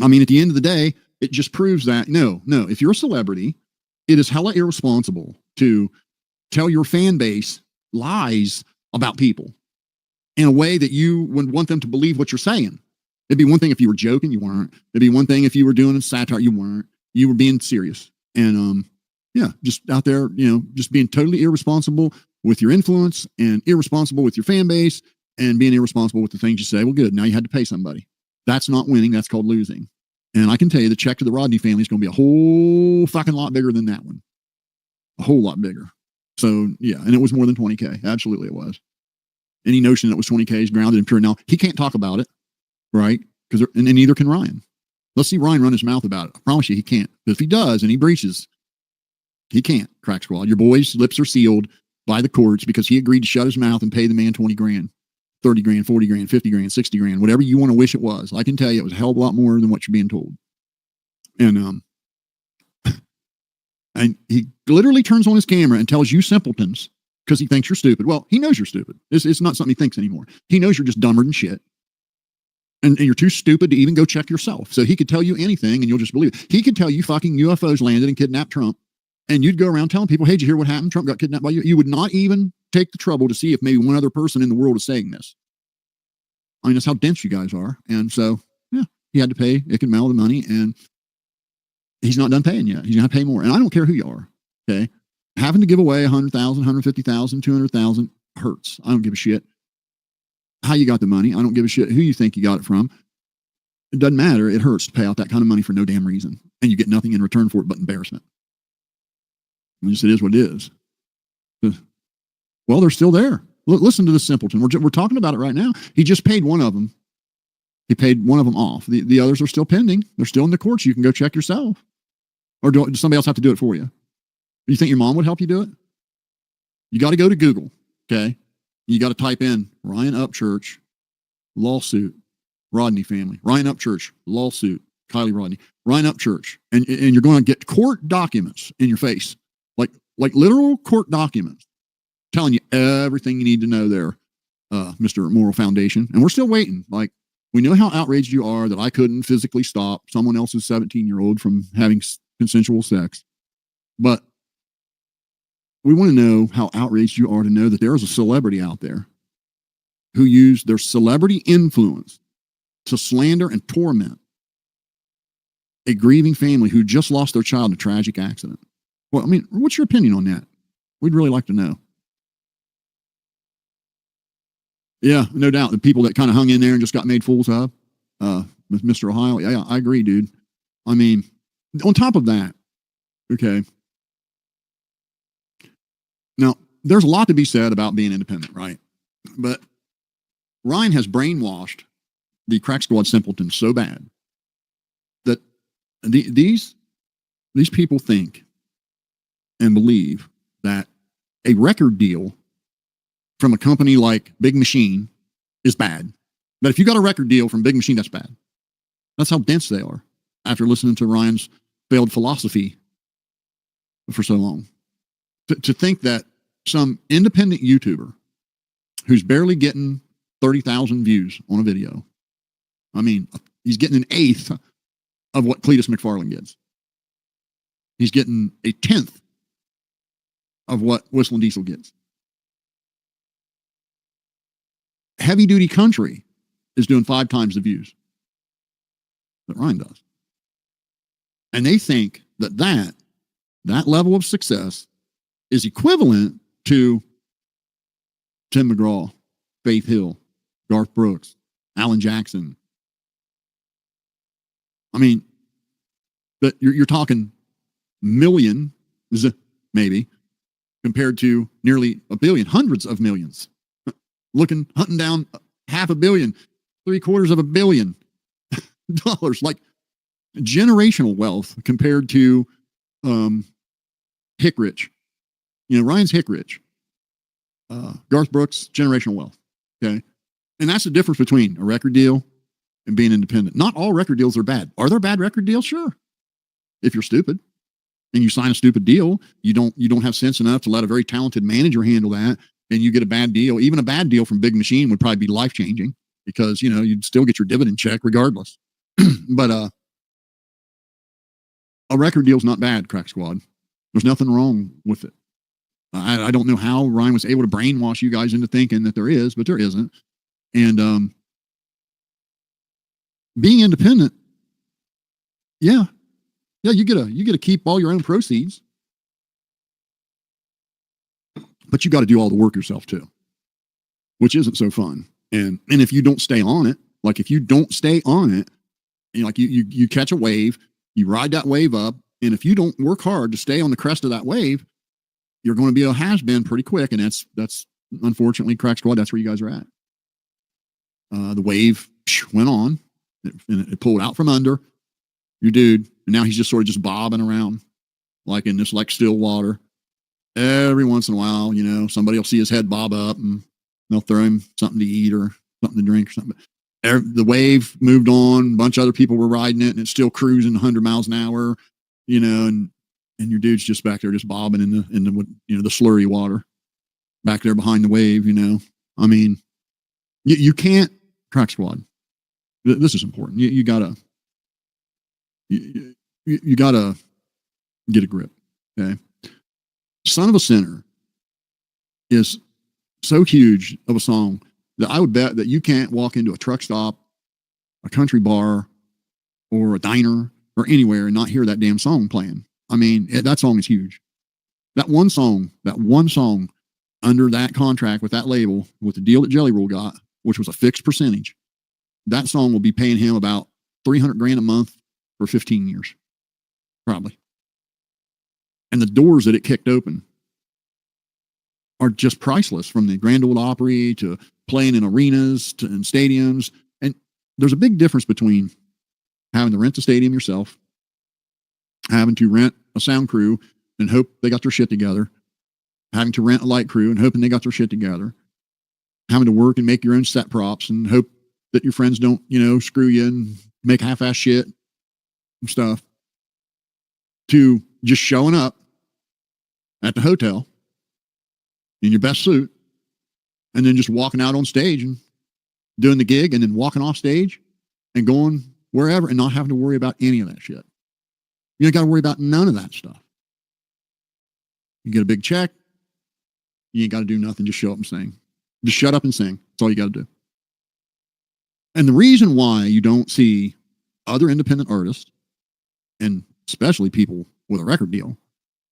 I mean, at the end of the day, it just proves that, no, if you're a celebrity, it is hella irresponsible to tell your fan base lies about people in a way that you would want them to believe what you're saying. It'd be one thing if you were joking, you weren't. It'd be one thing if you were doing a satire, you weren't. You were being serious. And yeah, just out there, just being totally irresponsible with your influence and irresponsible with your fan base and being irresponsible with the things you say. Well, good. Now you had to pay somebody. That's not winning. That's called losing. And I can tell you the check to the Rodney family is going to be a whole fucking lot bigger than that one. A whole lot bigger. So yeah, and it was more than 20K. Absolutely it was. Any notion that was 20K is grounded in pure. Now, he can't talk about it, right? And neither can Ryan. Let's see Ryan run his mouth about it. I promise you he can't. But if he does and he breaches, he can't, Crack Squad. Your boy's lips are sealed by the courts because he agreed to shut his mouth and pay the man 20 grand. 30 grand, 40 grand, 50 grand, 60 grand, whatever you want to wish it was. I can tell you it was a hell of a lot more than what you're being told. And and he literally turns on his camera and tells you simpletons because he thinks you're stupid. Well, he knows you're stupid. It's not something he thinks anymore. He knows you're just dumber than shit. And you're too stupid to even go check yourself. So he could tell you anything and you'll just believe it. He could tell you fucking UFOs landed and kidnapped Trump. And you'd go around telling people, hey, did you hear what happened? Trump got kidnapped by you. You would not even take the trouble to see if maybe one other person in the world is saying this. I mean, that's how dense you guys are. And so, yeah, he had to pay Ick and Mel the money, and he's not done paying yet. He's going to pay more. And I don't care who you are. Okay. Having to give away 100,000, 150,000, 200,000 hurts. I don't give a shit how you got the money. I don't give a shit who you think you got it from. It doesn't matter. It hurts to pay out that kind of money for no damn reason. And you get nothing in return for it but embarrassment. It is what it is. Well, they're still there. Listen to this simpleton. We're talking about it right now. He just paid one of them. He paid one of them off. The others are still pending. They're still in the courts. You can go check yourself. Or does somebody else have to do it for you? You think your mom would help you do it? You got to go to Google, okay? You got to type in Ryan Upchurch lawsuit, Rodney family. Ryan Upchurch lawsuit, Kylie Rodney. Ryan Upchurch. And you're going to get court documents in your face. Like literal court documents telling you everything you need to know there, Mr. Moral Foundation. And we're still waiting. Like, we know how outraged you are that I couldn't physically stop someone else's 17-year-old from having consensual sex. But we want to know how outraged you are to know that there is a celebrity out there who used their celebrity influence to slander and torment a grieving family who just lost their child in a tragic accident. Well, I mean, what's your opinion on that? We'd really like to know. Yeah, no doubt. The people that kind of hung in there and just got made fools of, Mr. Ohio. Yeah, I agree, dude. I mean, on top of that, okay. Now, there's a lot to be said about being independent, right? But Ryan has brainwashed the crack squad simpletons so bad that these people think and believe that a record deal from a company like Big Machine is bad. But if you got a record deal from Big Machine, that's bad. That's how dense they are after listening to Ryan's failed philosophy for so long. To think that some independent YouTuber who's barely getting 30,000 views on a video, I mean, he's getting an eighth of what Cletus McFarlane gets. He's getting a tenth of what Whistling Diesel gets. Heavy Duty Country is doing 5 times the views that Ryan does. And they think that level of success is equivalent to Tim McGraw, Faith Hill, Garth Brooks, Alan Jackson. I mean, but you're talking millions, maybe, compared to nearly a billion, hundreds of millions. Hunting down $500 million, $750 million like generational wealth compared to hick rich. You know, Ryan's hick rich. Garth Brooks, generational wealth. Okay. And that's the difference between a record deal and being independent. Not all record deals are bad. Are there bad record deals? Sure. If you're stupid and you sign a stupid deal, you don't have sense enough to let a very talented manager handle that, and you get a bad deal. Even a bad deal from Big Machine would probably be life-changing because, you know, you'd still get your dividend check regardless. But a record deal's not bad, Crack Squad. There's nothing wrong with it. I don't know how Ryan was able to brainwash you guys into thinking that there is, but there isn't. And being independent, yeah, you get to keep all your own proceeds, but you got to do all the work yourself too, which isn't so fun. And if you don't stay on it, like if you don't stay on it, you know, like you catch a wave, you ride that wave up, and if you don't work hard to stay on the crest of that wave, you're going to be a has-been pretty quick. And that's unfortunately, Crack Squad, that's where you guys are at. The wave went on, it pulled out from under your dude, and now he's just sort of just bobbing around like in this like still water. Every once in a while, you know, somebody will see his head bob up and they'll throw him something to eat or something to drink or something. The wave moved on. A bunch of other people were riding it, and it's still cruising 100 miles an hour, you know, and your dude's just back there just bobbing in the you know, the slurry water back there behind the wave, you know. I mean, you can't, Crack Squad, this is important. You gotta, you gotta get a grip. Okay. Son of a Sinner is so huge of a song that I would bet that you can't walk into a truck stop, a country bar, or a diner or anywhere and not hear that damn song playing. I mean, that song is huge. That one song under that contract with that label, with the deal that Jelly Roll got, which was a fixed percentage, that song will be paying him about $300,000 a month for 15 years, probably. And the doors that it kicked open are just priceless, from the Grand Ole Opry to playing in arenas and stadiums. And there's a big difference between having to rent the stadium yourself, having to rent a sound crew and hope they got their shit together, having to rent a light crew and hoping they got their shit together, having to work and make your own set props and hope that your friends don't, screw you and make half-ass shit and stuff, to just showing up at the hotel in your best suit and then just walking out on stage and doing the gig and then walking off stage and going wherever and not having to worry about any of that shit. You ain't got to worry about none of that stuff. You get a big check. You ain't got to do nothing. Just show up and sing. Just shut up and sing. That's all you got to do. And the reason why you don't see other independent artists, and especially people with a record deal,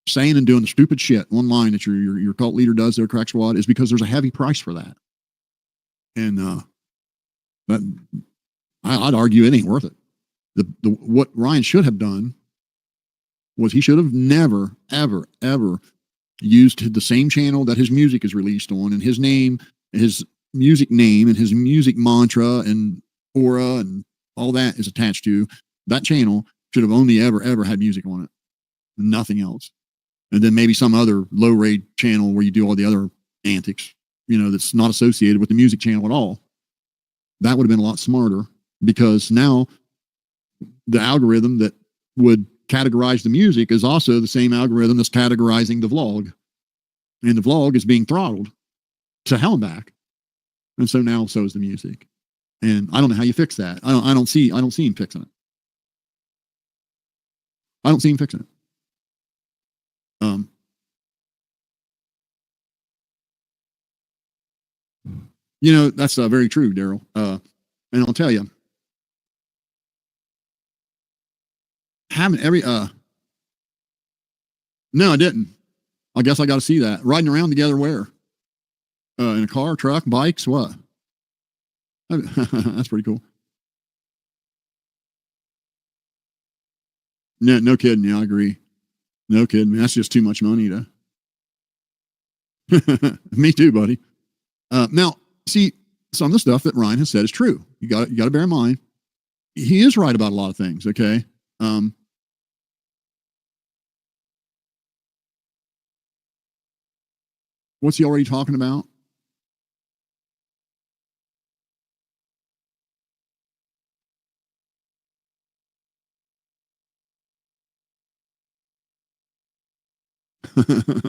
saying and doing the stupid shit online that your cult leader does there, Crack Squad, is because there's a heavy price for that. And I'd argue it ain't worth it. What Ryan should have done was he should have never, ever, ever used the same channel that his music is released on, and his name, his music name, and his music mantra and aura and all that is attached to. That channel should have only ever had music on it, nothing else. And then maybe some other low rate channel where you do all the other antics, that's not associated with the music channel at all. That would have been a lot smarter, because now the algorithm that would categorize the music is also the same algorithm that's categorizing the vlog. And the vlog is being throttled to hell and back. And so now so is the music. And I don't know how you fix that. I don't see him fixing it. I don't see him fixing it. That's very true, Daryl. And I'll tell you, having every no, I didn't. I guess I got to see that. Riding around together where? In a car, truck, bikes, what? That's pretty cool. No kidding. Yeah, I agree. No kidding. That's just too much money to. Me too, buddy. Now, see, some of the stuff that Ryan has said is true. You got to bear in mind, he is right about a lot of things. Okay. What's he already talking about?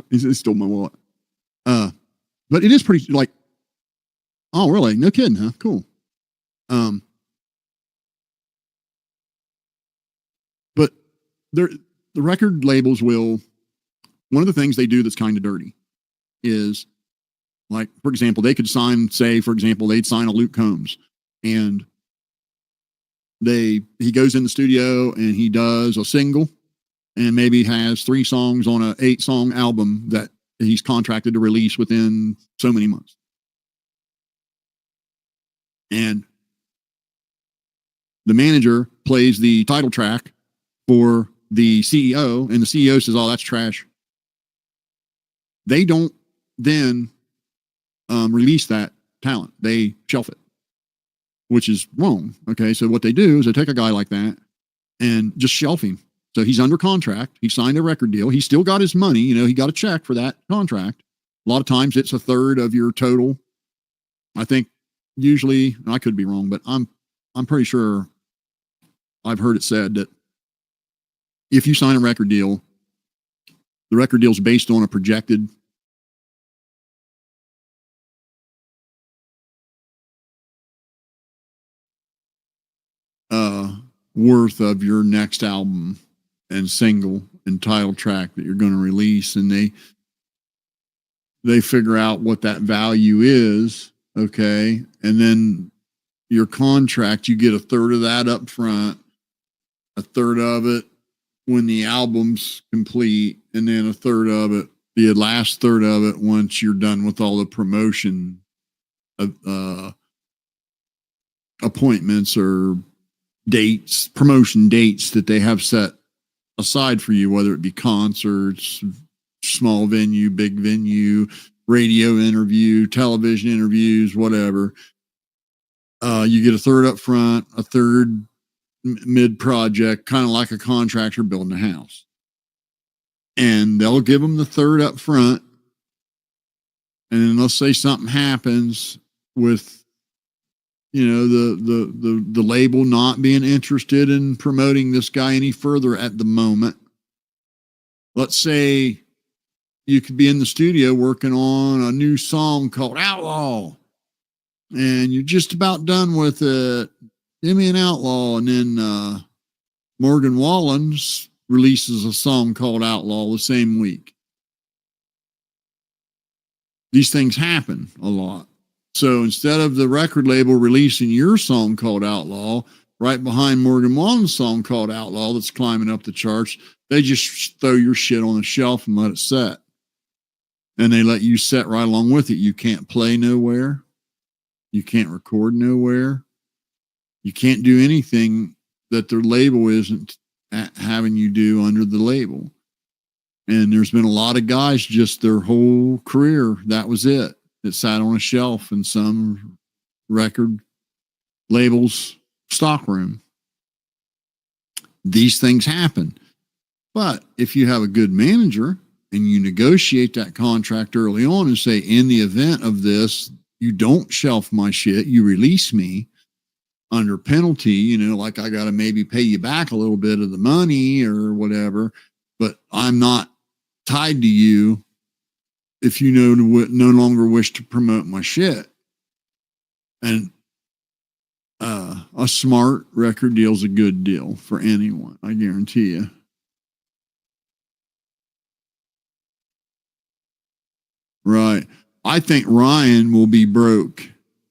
He stole my wallet. But it is pretty like, oh, really? No kidding, huh? Cool. But the record labels will, one of the things they do that's kind of dirty is, like, for example, they could sign, say, for example, they'd sign a Luke Combs, and he goes in the studio and he does a single and maybe has 3 songs on a 8-song album that he's contracted to release within so many months. And the manager plays the title track for the CEO, and the CEO says, "Oh, that's trash." They don't then release that talent. They shelf it, which is wrong. Okay, so what they do is they take a guy like that and just shelf him. So he's under contract. He signed a record deal. He still got his money. He got a check for that contract. A lot of times it's a third of your total. I think usually, and I could be wrong, but I'm pretty sure I've heard it said that if you sign a record deal, the record deal is based on a projected worth of your next album and single and title track that you're going to release. And they figure out what that value is. Okay. And then your contract, you get a third of that up front, a third of it when the album's complete, and then a third of it, the last third of it, once you're done with all the promotion appointments or dates, promotion dates that they have set aside for you, whether it be concerts, small venue, big venue, radio interview, television interviews, whatever. You get a third up front, a third mid project, kind of like a contractor building a house. And they'll give them the third up front. And then let's say something happens with, the label not being interested in promoting this guy any further at the moment. Let's say you could be in the studio working on a new song called Outlaw, and you're just about done with it. Give me an Outlaw. And then Morgan Wallen releases a song called Outlaw the same week. These things happen a lot. So instead of the record label releasing your song called Outlaw right behind Morgan Wallen's song called Outlaw that's climbing up the charts, they just throw your shit on the shelf and let it set. And they let you set right along with it. You can't play nowhere. You can't record nowhere. You can't do anything that their label isn't having you do under the label. And there's been a lot of guys, just their whole career, that was it. It sat on a shelf in some record label's stockroom. These things happen. But if you have a good manager and you negotiate that contract early on and say, in the event of this, you don't shelf my shit, you release me under penalty, like I got to maybe pay you back a little bit of the money or whatever, but I'm not tied to you if you no longer wish to promote my shit. And a smart record deal's a good deal for anyone, I guarantee you. Right. I think Ryan will be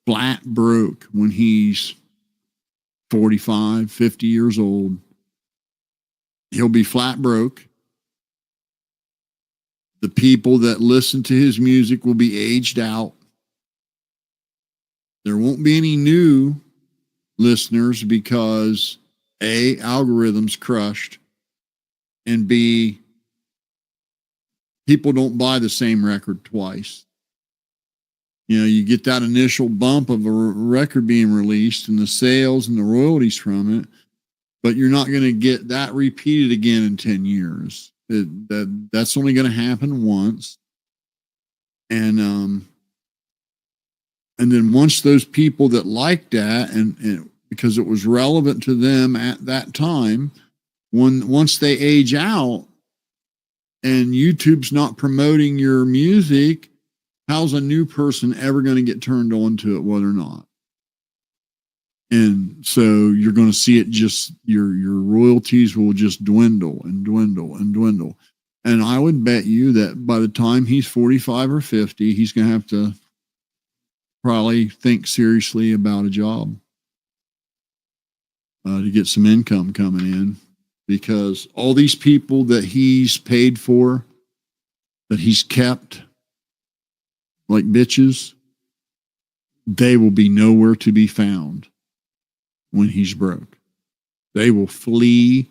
flat broke when he's 45, 50 years old. He'll be flat broke. The people that listen to his music will be aged out. There won't be any new listeners because A, algorithms crushed, and B, people don't buy the same record twice. You get that initial bump of a record being released and the sales and the royalties from it, but you're not going to get that repeated again in 10 years. That's only going to happen once. And then once those people that liked that, and because it was relevant to them at that time, once they age out and YouTube's not promoting your music, how's a new person ever going to get turned on to it, whether or not? And so you're going to see it just, your royalties will just dwindle and dwindle and dwindle. And I would bet you that by the time he's 45 or 50, he's going to have to probably think seriously about a job to get some income coming in, because all these people that he's paid for, that he's kept like bitches, they will be nowhere to be found when he's broke. They will flee.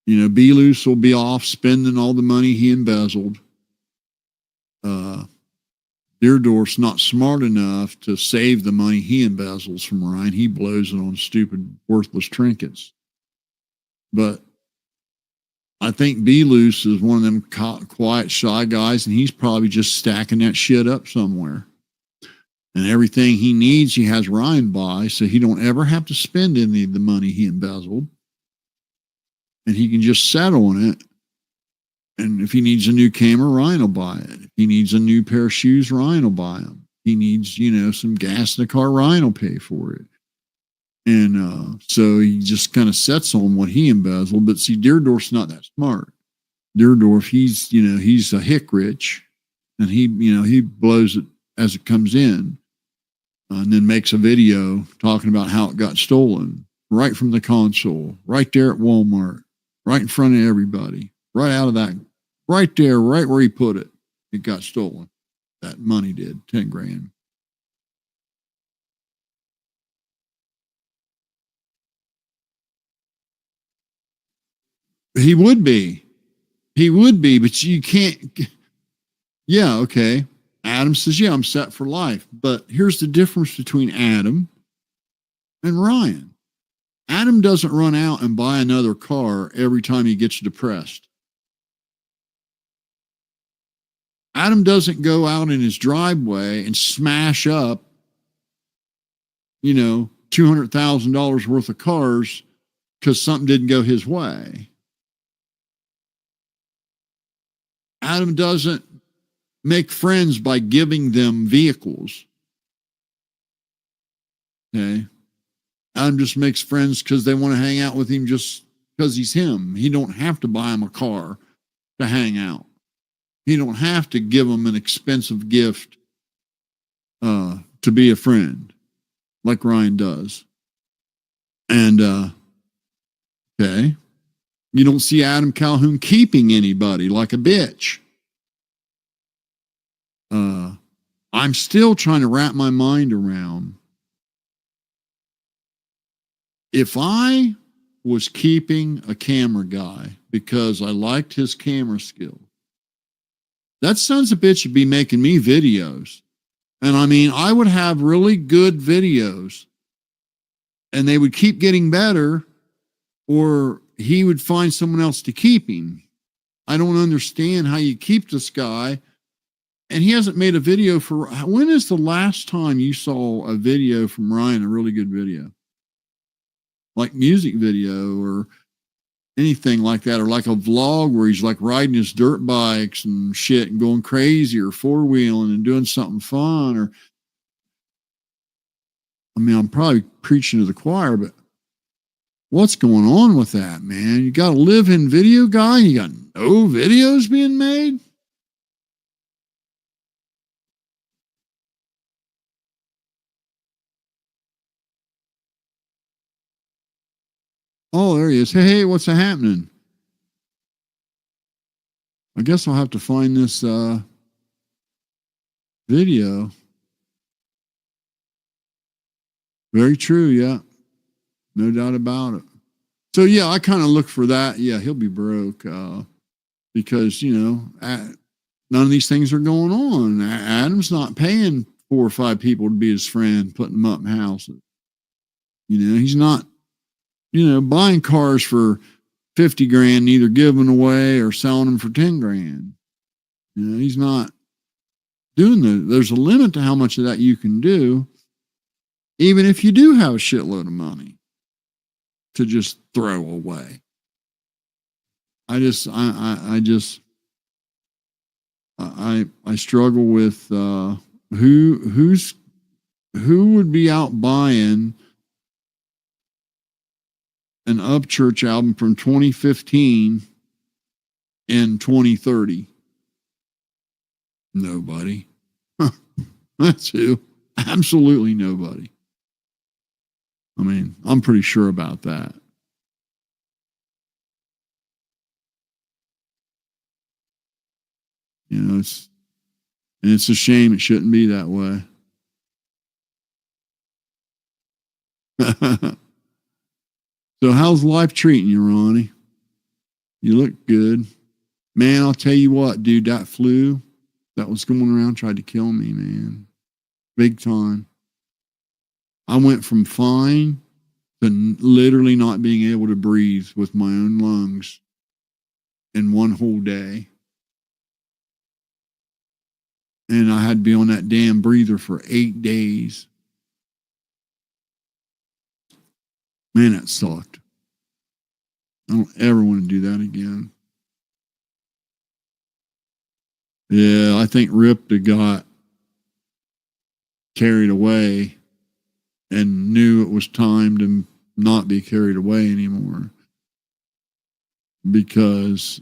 B. Loose will be off spending all the money he embezzled. Deerdorf's not smart enough to save the money he embezzles from Ryan. He blows it on stupid, worthless trinkets. But I think B. Loose is one of them quiet, shy guys, and he's probably just stacking that shit up somewhere. And everything he needs, he has Ryan buy, so he don't ever have to spend any of the money he embezzled. And he can just set on it. And if he needs a new camera, Ryan will buy it. If he needs a new pair of shoes, Ryan will buy them. He needs, some gas in the car, Ryan will pay for it. And so he just kind of sets on what he embezzled. But see, Deerdorf's not that smart. Deerdorf, he's a hick rich, and he blows it as it comes in, and then makes a video talking about how it got stolen right from the console, right there at Walmart, right in front of everybody, right out of that, right there, right where he put it. It got stolen. That money did, 10 grand. He would be, but you can't. Yeah, okay. Adam says, yeah, I'm set for life. But here's the difference between Adam and Ryan. Adam doesn't run out and buy another car every time he gets depressed. Adam doesn't go out in his driveway and smash up, $200,000 worth of cars because something didn't go his way. Adam doesn't make friends by giving them vehicles. Okay. Adam just makes friends because they want to hang out with him just because he's him. He don't have to buy him a car to hang out. He don't have to give him an expensive gift to be a friend like Ryan does. And, okay. You don't see Adam Calhoun keeping anybody like a bitch. I'm still trying to wrap my mind around if I was keeping a camera guy because I liked his camera skills, that son's a bitch would be making me videos. And I mean, I would have really good videos and they would keep getting better, or he would find someone else to keep him. I don't understand how you keep this guy. And he hasn't made a video for, when is the last time you saw a video from Ryan, a really good video? Like music video or anything like that, or like a vlog where he's like riding his dirt bikes and shit and going crazy, or four-wheeling and doing something fun. Or, I mean, I'm probably preaching to the choir, but what's going on with that, man? You got a live-in video guy, you got no videos being made? Oh, there he is. Hey, what's happening? I guess I'll have to find this video. Very true, yeah. No doubt about it. So, yeah, I kind of look for that. Yeah, he'll be broke because, none of these things are going on. Adam's not paying 4 or 5 people to be his friend, putting them up in houses. He's not, buying cars for 50 grand, either giving away or selling them for 10 grand. He's not doing there's a limit to how much of that you can do, even if you do have a shitload of money to just throw away. I struggle with who would be out buying an Upchurch album from 2015 in 2030. Nobody. That's who. Absolutely nobody. I mean, I'm pretty sure about that. It's a shame it shouldn't be that way. So how's life treating you, Ronnie? You look good. Man, I'll tell you what, dude, that flu that was going around tried to kill me, man. Big time. I went from fine to literally not being able to breathe with my own lungs in one whole day. And I had to be on that damn breather for 8 days. Man, that sucked. I don't ever want to do that again. Yeah, I think Ripta got carried away and knew it was time to not be carried away anymore, because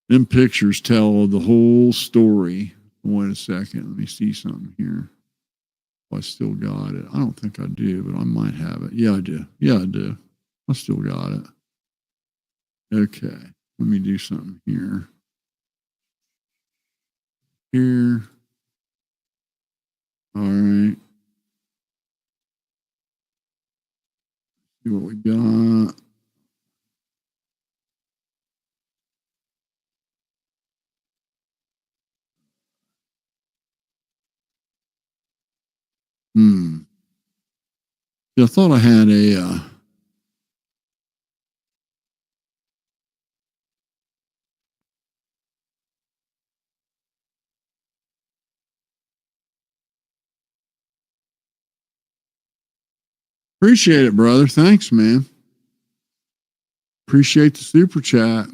them pictures tell the whole story. Wait a second. Let me see something here. I still got it. I don't think I do, but I might have it. Yeah, I do. Yeah, I do. I still got it. Okay. Let me do something here. Here. All right. See what we got. Yeah, I thought I had a. Appreciate it, brother. Thanks, man. Appreciate the super chat.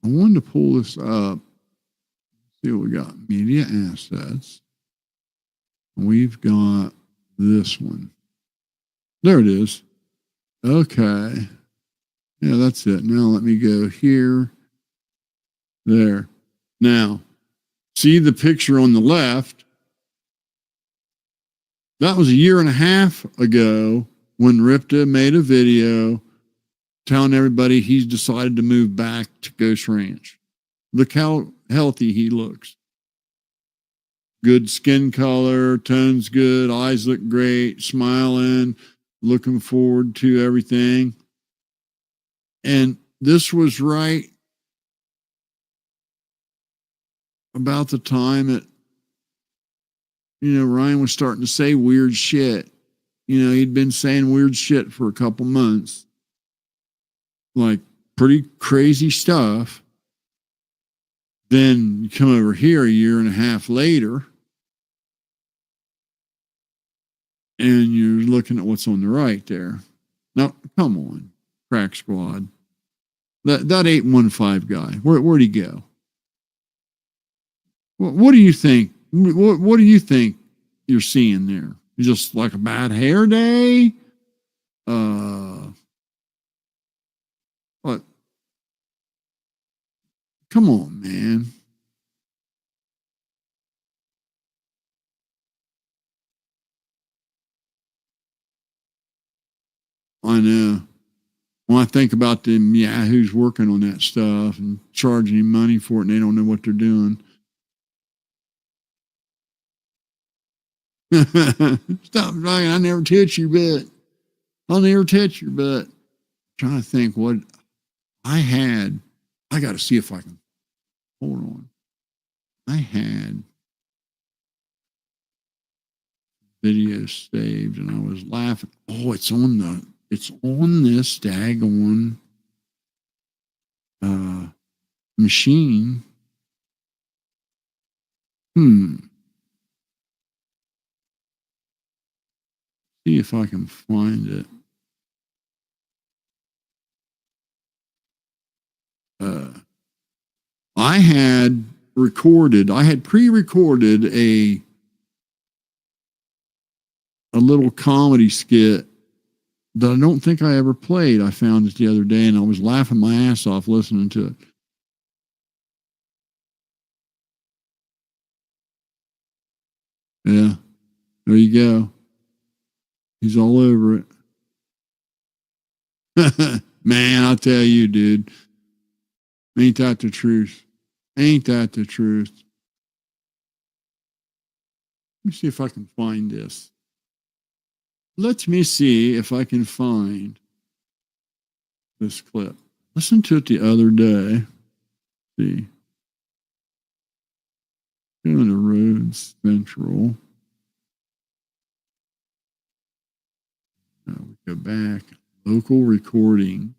I wanted to pull this up. See what we got. Media assets. We've got this one. There it is. Okay. Yeah, that's it. Now let me go here. There. Now, see the picture on the left? That was a year and a half ago when Ripta made a video telling everybody he's decided to move back to Ghost Ranch. Look how healthy he looks. Good skin color, tone's good, eyes look great, smiling, looking forward to everything. And this was right about the time that, Ryan was starting to say weird shit. He'd been saying weird shit for a couple months, like pretty crazy stuff. Then you come over here a year and a half later, and you're looking at what's on the right there. Now, come on, Crack Squad. That 815 guy, where'd he go? What do you think? What do you think you're seeing there? Just like a bad hair day? What? Come on, man. I know. When I think about them yahoos working on that stuff and charging him money for it, and they don't know what they're doing. Stop lying. I never touch your butt. I'll never touch your butt. I'm trying to think what I had. I got to see if I can. Hold on. I had videos saved, and I was laughing. Oh, it's on this daggone machine. See if I can find it. I had pre-recorded a little comedy skit that I don't think I ever played. I found it the other day, and I was laughing my ass off listening to it. Yeah, there you go. He's all over it. Man, I'll tell you, dude. Ain't that the truth? Ain't that the truth? Let me see if I can find this. Let me see if I can find this clip. Listen to it the other day. See. Going to Roads Central. Now we go back. Local recording.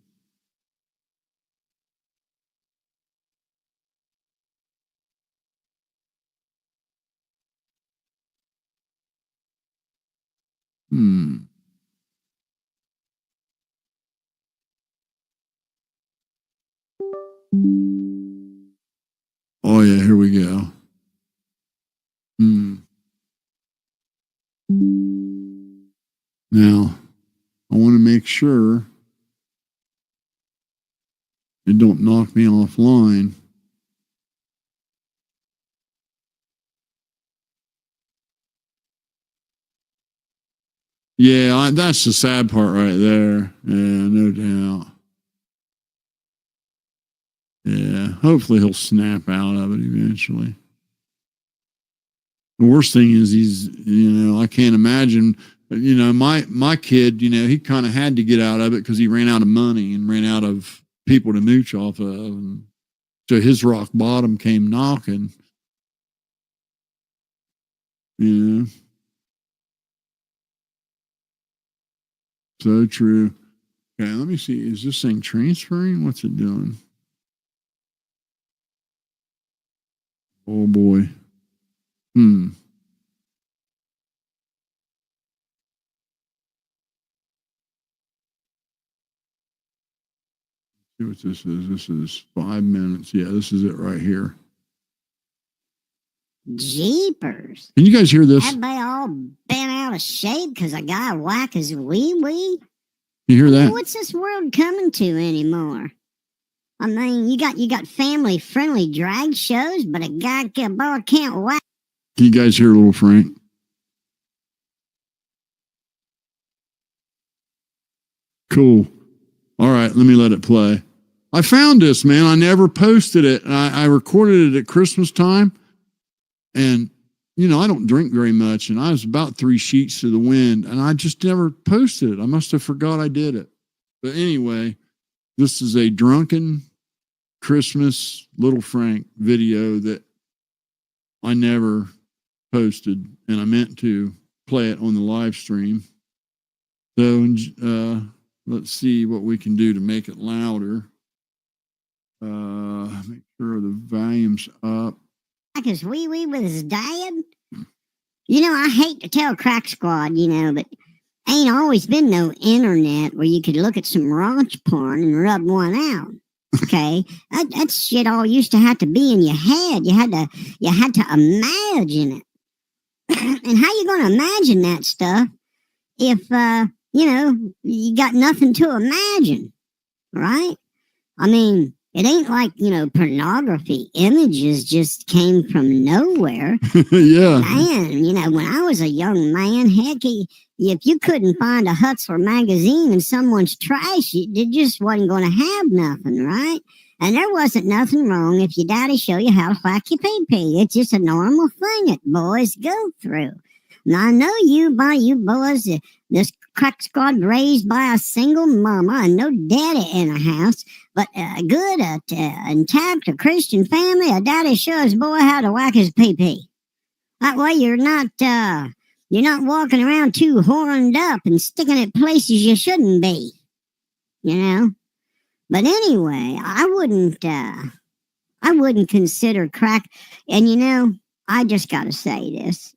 make sure it don't knock me offline. Yeah, that's the sad part right there. Yeah, no doubt. Yeah, hopefully he'll snap out of it eventually. The worst thing is I can't imagine, my kid, he kind of had to get out of it because he ran out of money and ran out of people to mooch off of. And so his rock bottom came knocking. Yeah. So true. Okay, let me see. Is this thing transferring? What's it doing? Oh boy. See what this is. This is 5 minutes. Yeah, this is it right here. Jeepers. Can you guys hear this? Everybody all bent out of shape because a guy whack his wee-wee? You hear that? What's this world coming to anymore? I mean, you got family-friendly drag shows, but a boy can't whack. Can you guys hear little Frank? Cool. All right, let me let it play. I found this, man. I never posted it. I recorded it at Christmas time. And, I don't drink very much. And I was about 3 sheets to the wind. And I just never posted it. I must have forgot I did it. But anyway, this is a drunken Christmas Little Frank video that I never posted. And I meant to play it on the live stream. So let's see what we can do to make it louder. Make sure the volume's up. His wee-wee with his dad? I hate to tell Crack Squad, but ain't always been no internet where you could look at some raunch porn and rub one out. Okay? that shit all used to have to be in your head. You had to imagine it. And how you gonna imagine that stuff if you got nothing to imagine, right? I mean, it ain't like, pornography images just came from nowhere. Yeah. Man, when I was a young man, heck, if you couldn't find a Hutzler magazine in someone's trash, it just wasn't going to have nothing, right? And there wasn't nothing wrong if your daddy show you how to whack your pee-pee. It's just a normal thing that boys go through. Now, I know you boys, this Crack Squad raised by a single mama and no daddy in the house, but a good, intact, a Christian family, a daddy shows boy how to whack his pee-pee. That way you're not walking around too horned up and sticking at places you shouldn't be, But anyway, I wouldn't consider crack, and I just gotta say this.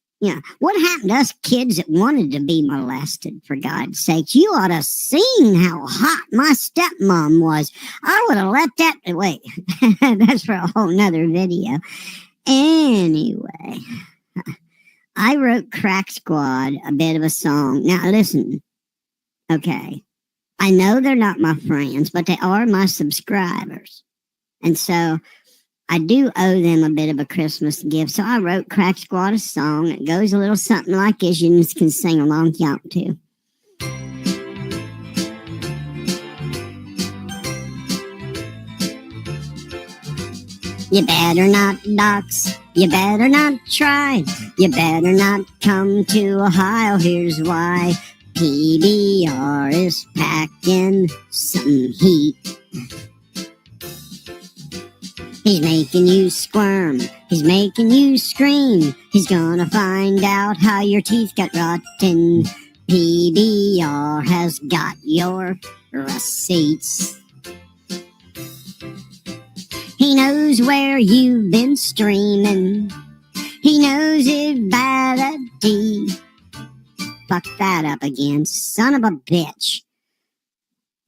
What happened to us kids that wanted to be molested, for God's sake? You ought to have seen how hot my stepmom was. I would have let that... Wait, that's for a whole nother video. Anyway, I wrote Crack Squad a bit of a song. Now, listen. Okay. I know they're not my friends, but they are my subscribers. And so... I do owe them a bit of a Christmas gift, so I wrote Crack Squad a song that goes a little something like this. You can sing along if you want to. You better not dox, you better not try, you better not come to Ohio, here's why. PBR is packing some heat. He's making you squirm. He's making you scream. He's gonna find out how your teeth got rotten. PBR has got your receipts. He knows where you've been streaming. He knows it vanity. Fuck that up again, son of a bitch.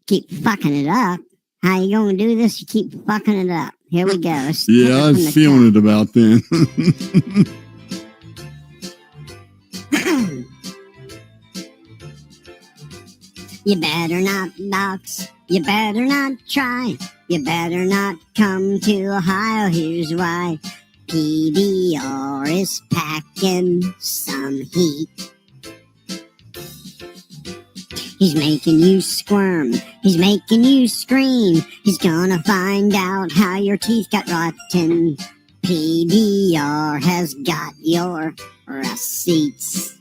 Keep fucking it up. How you gonna do this? You keep fucking it up. Here we go. Yeah, I was feeling it about then. You better not box. You better not try. You better not come to Ohio. Here's why. PBR is packing some heat. He's making you squirm. He's making you scream. He's gonna find out how your teeth got rotten. PBR has got your receipts.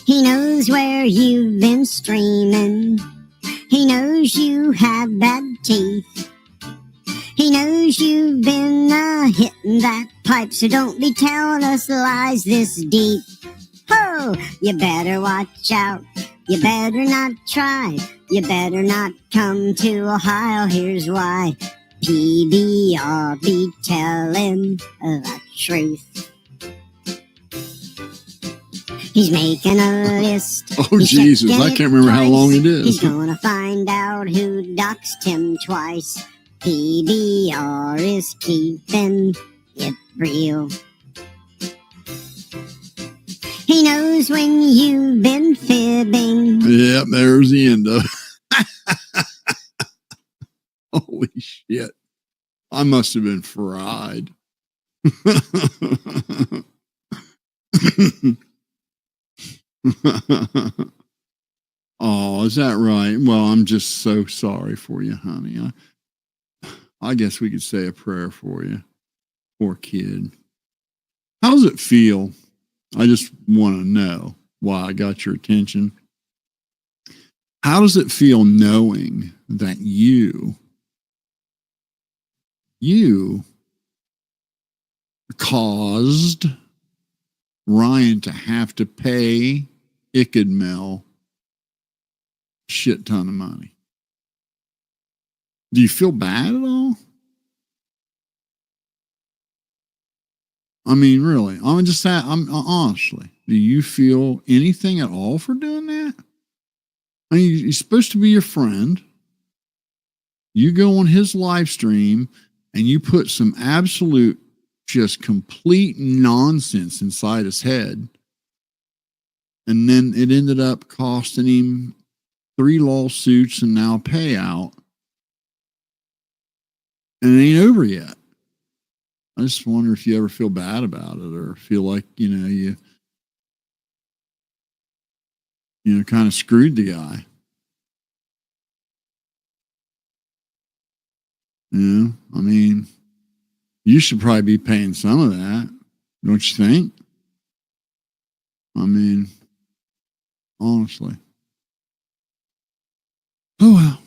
He knows where you've been streaming. He knows you have bad teeth. He knows you've been hitting that pipe, so don't be telling us lies this deep. Oh, you better watch out. You better not try. You better not come to Ohio. Here's why. PBR be telling the truth. He's making a list. Oh, He's Jesus. I checking can't remember how twice. long it He's is. gonna find out who doxed him twice. PBR is keeping it real. He knows when you've been fibbing. Yep, there's the end of it. Holy shit. I must have been fried. Oh, is that right? Well, I'm just so sorry for you, honey. I guess we could say a prayer for you. Poor kid. How does it feel? I just want to know why I got your attention. How does it feel knowing that you caused Ryan to have to pay Ickadmel a shit ton of money? Do you feel bad at all? I mean, really, I'm honestly, do you feel anything at all for doing that? I mean, he's supposed to be your friend. You go on his live stream and you put some absolute, just complete nonsense inside his head. And then it ended up costing him 3 lawsuits and now a payout. And it ain't over yet. I just wonder if you ever feel bad about it or feel like, you kind of screwed the guy. I mean, you should probably be paying some of that, don't you think? I mean, honestly. Oh, well.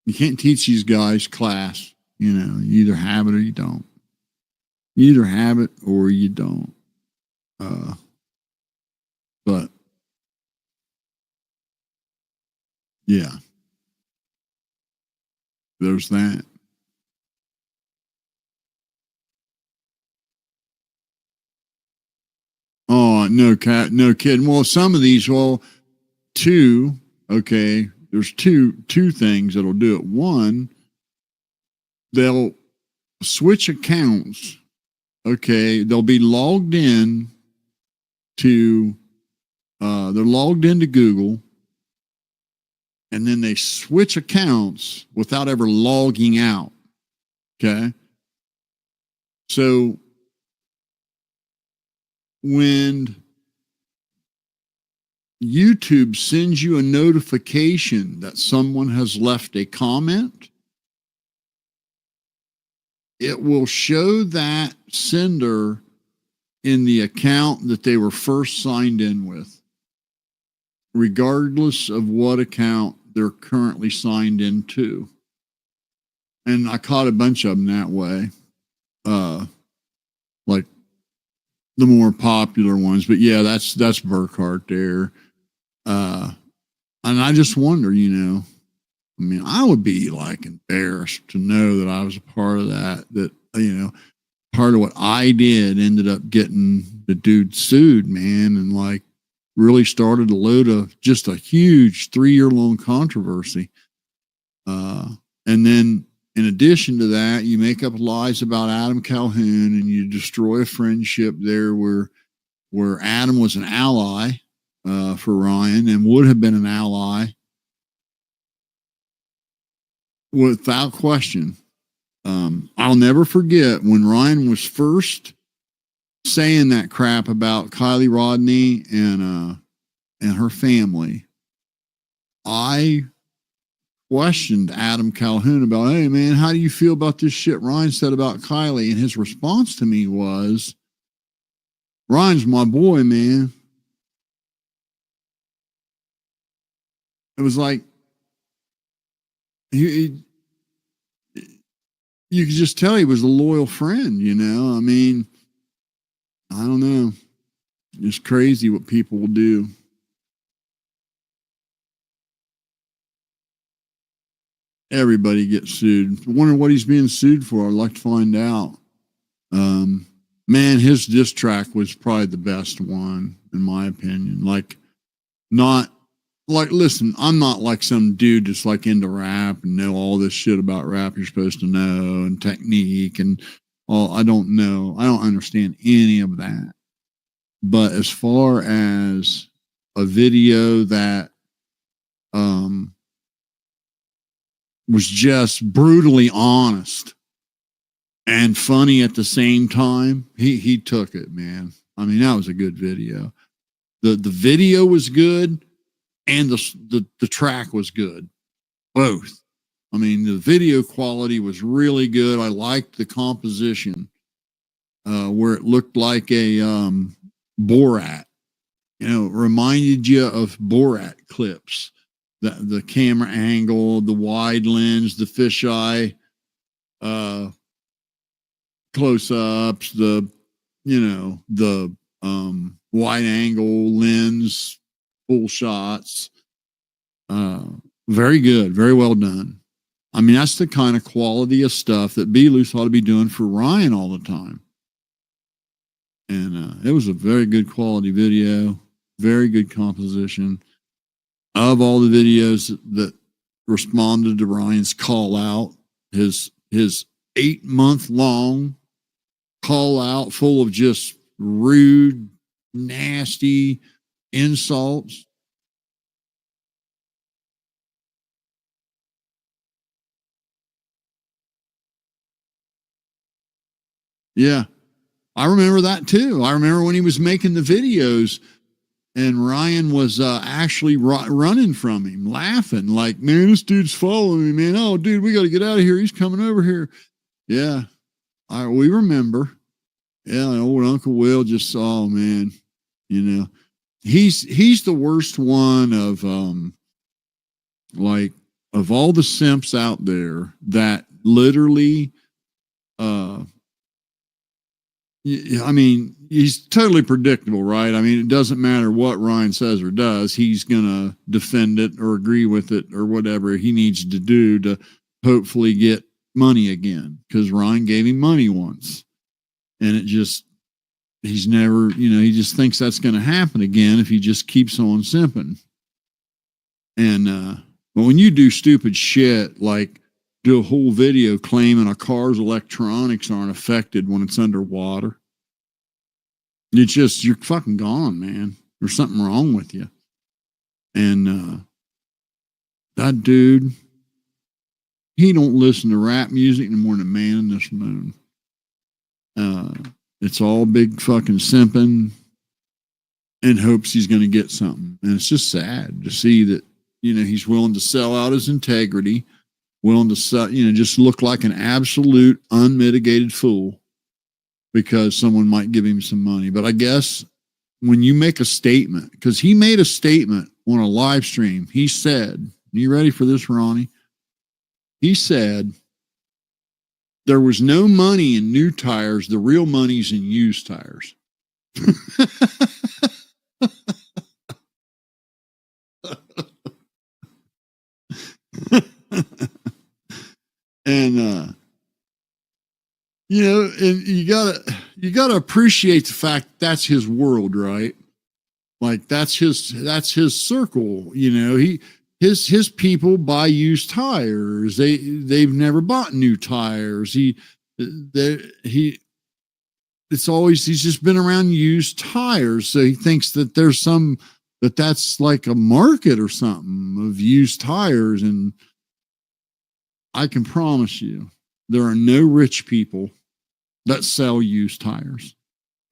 You can't teach these guys class. You either have it or you don't. You either have it or you don't. But, yeah. There's that. Oh, no kidding. Well, some of these, two, okay, there's two things that'll do it. One, they'll switch accounts. Okay, they'll be logged in to, they're logged into Google, and then they switch accounts without ever logging out. Okay, so when YouTube sends you a notification that someone has left a comment, it will show that sender in the account that they were first signed in with, regardless of what account they're currently signed into. And I caught a bunch of them that way, like the more popular ones. But yeah, that's Burkhart there. And I just wonder, I mean, I would be like embarrassed to know that I was a part of that, part of what I did ended up getting the dude sued, man, and like really started a load of just a huge 3-year-long controversy. And then in addition to that, you make up lies about Adam Calhoun and you destroy a friendship there where Adam was an ally for Ryan and would have been an ally without question. I'll never forget when Ryan was first saying that crap about Kylie Rodney and her family. I questioned Adam Calhoun about, hey man, how do you feel about this shit Ryan said about Kylie? And his response to me was, Ryan's my boy, man. It was like you could just tell he was a loyal friend, you know. I mean, I don't know. It's crazy what people will do. Everybody gets sued. I wonder what he's being sued for. I'd like to find out. Man, his diss track was probably the best one, in my opinion. Like, not like, listen, I'm not like some dude that's like into rap and know all this shit about rap you're supposed to know and technique and all. I don't know. I don't understand any of that. But as far as a video that was just brutally honest and funny at the same time, he took it, man. I mean, that was a good video. The video was good and the track was good. Both. I mean, the video quality was really good. I liked the composition where it looked like a Borat. You know, it reminded you of Borat clips. The camera angle, the wide lens, the fisheye close-ups, the wide angle lens, full shots. Very good, very well done. I mean, that's the kind of quality of stuff that B-Loose ought to be doing for Ryan all the time. And it was a very good quality video, very good composition. Of all the videos that responded to Ryan's call out, his 8-month-long call out full of just rude, nasty insults. Yeah, I remember that too. I remember when he was making the videos and Ryan was actually running from him, laughing like, man, this dude's following me, man. Oh, dude, we got to get out of here. He's coming over here. Yeah, we remember. Yeah, old Uncle Will just saw, man, you know, he's the worst one of of all the simps out there that literally, I mean, he's totally predictable, right? I mean, it doesn't matter what Ryan says or does. He's going to defend it or agree with it or whatever he needs to do to hopefully get money again, because Ryan gave him money once. And he's never, he just thinks that's going to happen again if he just keeps on simping. And, but when you do stupid shit, like do a whole video claiming a car's electronics aren't affected when it's underwater, you're fucking gone, man. There's something wrong with you. And that dude, he don't listen to rap music no more than a man in this moon. It's all big fucking simping in hopes he's going to get something. And it's just sad to see that, he's willing to sell out his integrity, willing to sell, just look like an absolute unmitigated fool because someone might give him some money. But I guess when you make a statement, because he made a statement on a live stream, he said, you ready for this, Ronnie? He said, there was no money in new tires. The real money's in used tires. And, and you gotta appreciate the fact that's his world, right? Like that's his circle. His people buy used tires. They've never bought new tires. He's just been around used tires. So he thinks that there's that that's like a market or something of used tires. And I can promise you, there are no rich people that sell used tires.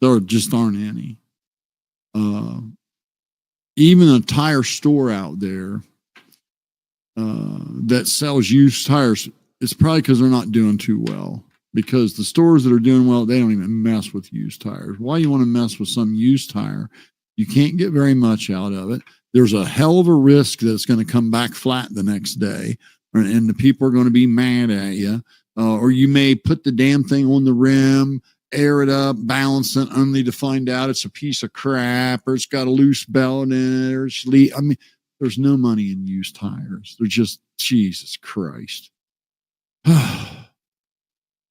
There just aren't any. Even a tire store out there that sells used tires, it's probably because they're not doing too well. Because the stores that are doing well, they don't even mess with used tires. Why you want to mess with some used tire? You can't get very much out of it. There's a hell of a risk that it's going to come back flat the next day, and the people are going to be mad at you. Or you may put the damn thing on the rim, air it up, balance it, only to find out it's a piece of crap, or it's got a loose belt in it, or it's I mean, there's no money in used tires. They're just, Jesus Christ.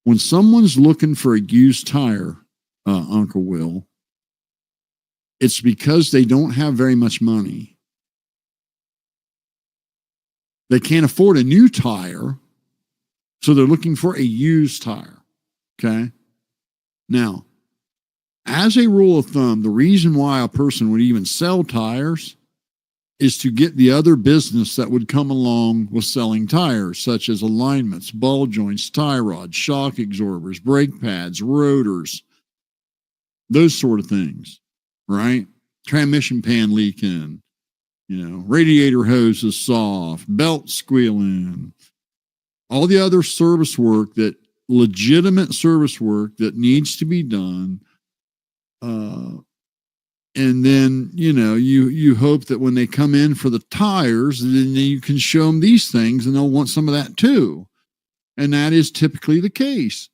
When someone's looking for a used tire, Uncle Will, it's because they don't have very much money. They can't afford a new tire, so they're looking for a used tire. Okay? Now, as a rule of thumb, the reason why a person would even sell tires is to get the other business that would come along with selling tires, such as alignments, ball joints, tie rods, shock absorbers, brake pads, rotors, those sort of things, right? Transmission pan leaking, radiator hose is soft, belt squealing, all the other service work, legitimate service work that needs to be done. And then, you hope that when they come in for the tires, then you can show them these things and they'll want some of that too. And that is typically the case.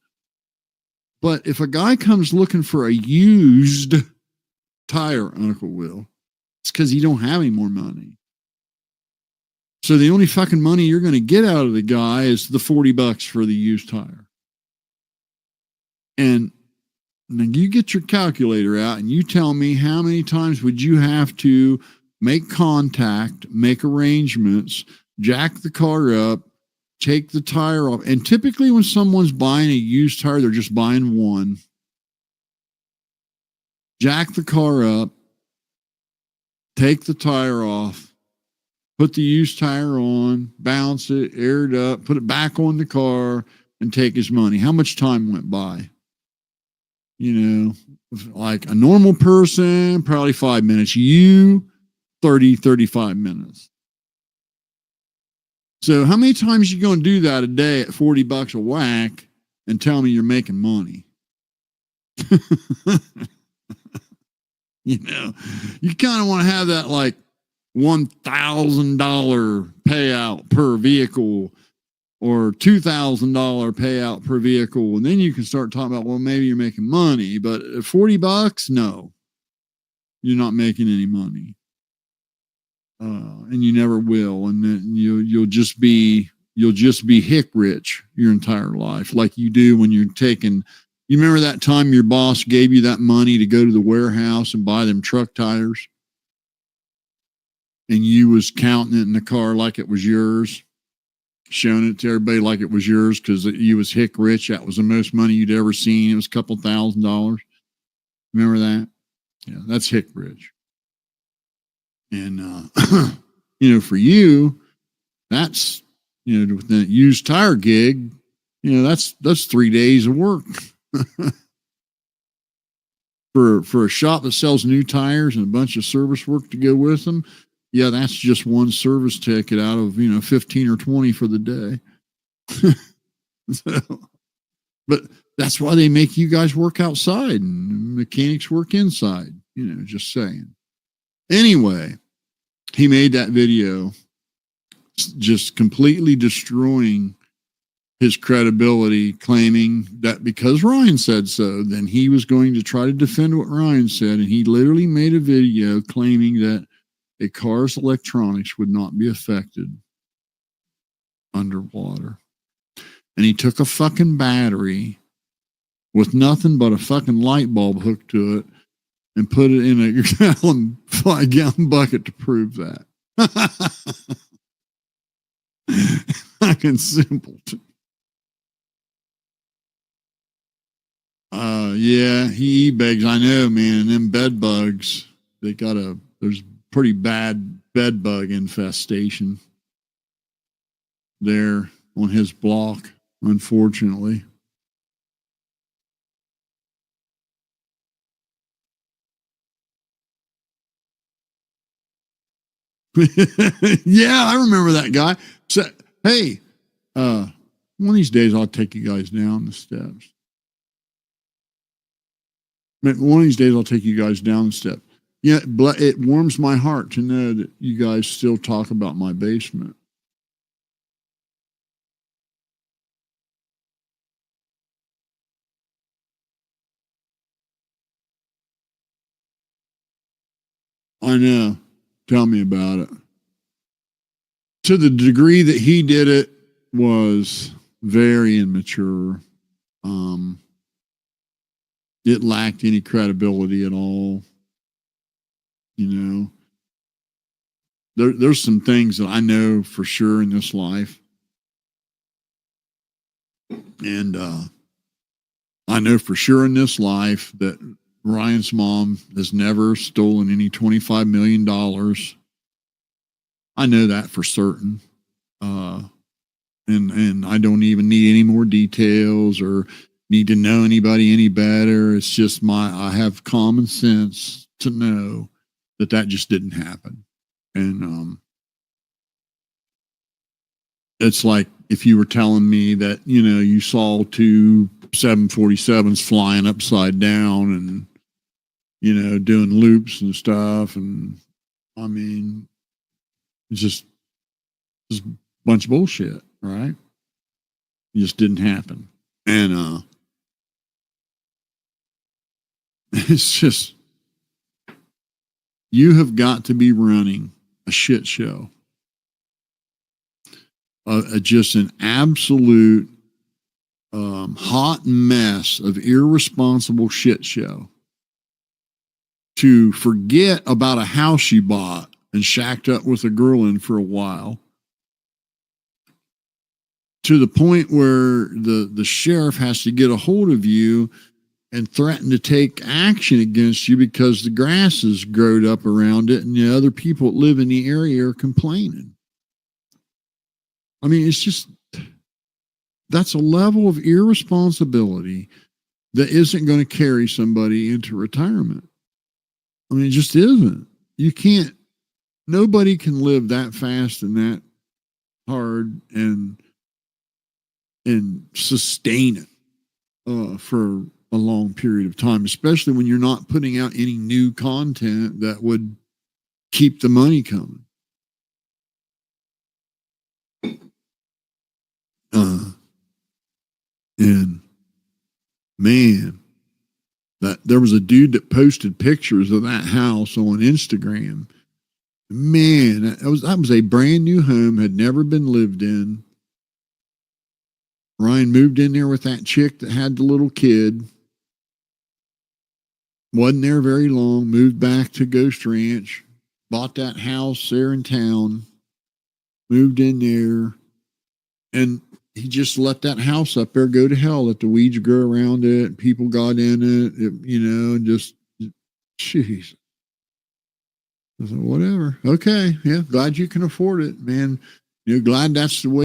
But if a guy comes looking for a used tire, Uncle Will, it's because he don't have any more money. So the only fucking money you're going to get out of the guy is the $40 for the used tire. And then you get your calculator out and you tell me how many times would you have to make contact, make arrangements, jack the car up, take the tire off. And typically when someone's buying a used tire, they're just buying one. Jack the car up, take the tire off, put the used tire on, balance it, air it up, put it back on the car, and take his money. How much time went by? Like a normal person, probably 5 minutes. You, 30, 35 minutes. So how many times you going to do that a day at $40 a whack and tell me you're making money? You kind of want to have that like $1,000 payout per vehicle or $2,000 payout per vehicle. And then you can start talking about, well, maybe you're making money, but at $40, no, you're not making any money. And you never will. And then you'll just be hick rich your entire life. Like you do when you're taking, you remember that time your boss gave you that money to go to the warehouse and buy them truck tires? And you was counting it in the car like it was yours, showing it to everybody like it was yours because you was hick rich. That was the most money you'd ever seen. It was a couple $1,000s. Remember that? Yeah, that's hick rich. And, for you, that's, with the used tire gig, that's 3 days of work. For a shop that sells new tires and a bunch of service work to go with them, yeah, that's just one service ticket out of 15 or 20 for the day. But that's why they make you guys work outside and mechanics work inside. Just saying. Anyway, he made that video just completely destroying his credibility, claiming that because Ryan said so, then he was going to try to defend what Ryan said. And he literally made a video claiming that a car's electronics would not be affected underwater. And he took a fucking battery with nothing but a fucking light bulb hooked to it and put it in a 5-gallon bucket to prove that. Fucking simpleton. Yeah, he begs. I know, man. And them bed bugs, there's pretty bad bed bug infestation there on his block, unfortunately. Yeah, I remember that guy. So, hey, one of these days I'll take you guys down the steps. One of these days I'll take you guys down the steps. Yeah, it warms my heart to know that you guys still talk about my basement. I know. Tell me about it. To the degree that he did it was very immature. It lacked any credibility at all. You know, there's some things that I know for sure in this life. And I know for sure in this life that Ryan's mom has never stolen any $25 million. I know that for certain. And I don't even need any more details or need to know anybody any better. It's just I have common sense to know that just didn't happen. And it's like if you were telling me that, you know, you saw two 747s flying upside down and, you know, doing loops and stuff. And I mean, it's just a bunch of bullshit, right? It just didn't happen. And it's just, you have got to be running a shit show. Just an absolute hot mess of irresponsible shit show. To forget about a house you bought and shacked up with a girl in for a while, to the point where the sheriff has to get a hold of you and threaten to take action against you because the grass has growed up around it and the other people that live in the area are complaining. I mean, it's just, that's a level of irresponsibility that isn't going to carry somebody into retirement. I mean, it just isn't. You can't, nobody can live that fast and that hard and sustain it for a long period of time, especially when you're not putting out any new content that would keep the money coming. And man, that there was a dude that posted pictures of that house on Instagram. Man, that was a brand new home, had never been lived in. Ryan moved in there with that chick that had the little kid. Wasn't there very long, moved back to Ghost Ranch, bought that house there in town, moved in there, and he just let that house up there go to hell, let the weeds grow around it, people got in it, you know, and just, jeez. I said, whatever. Okay, yeah, glad you can afford it, man. You're glad that's the way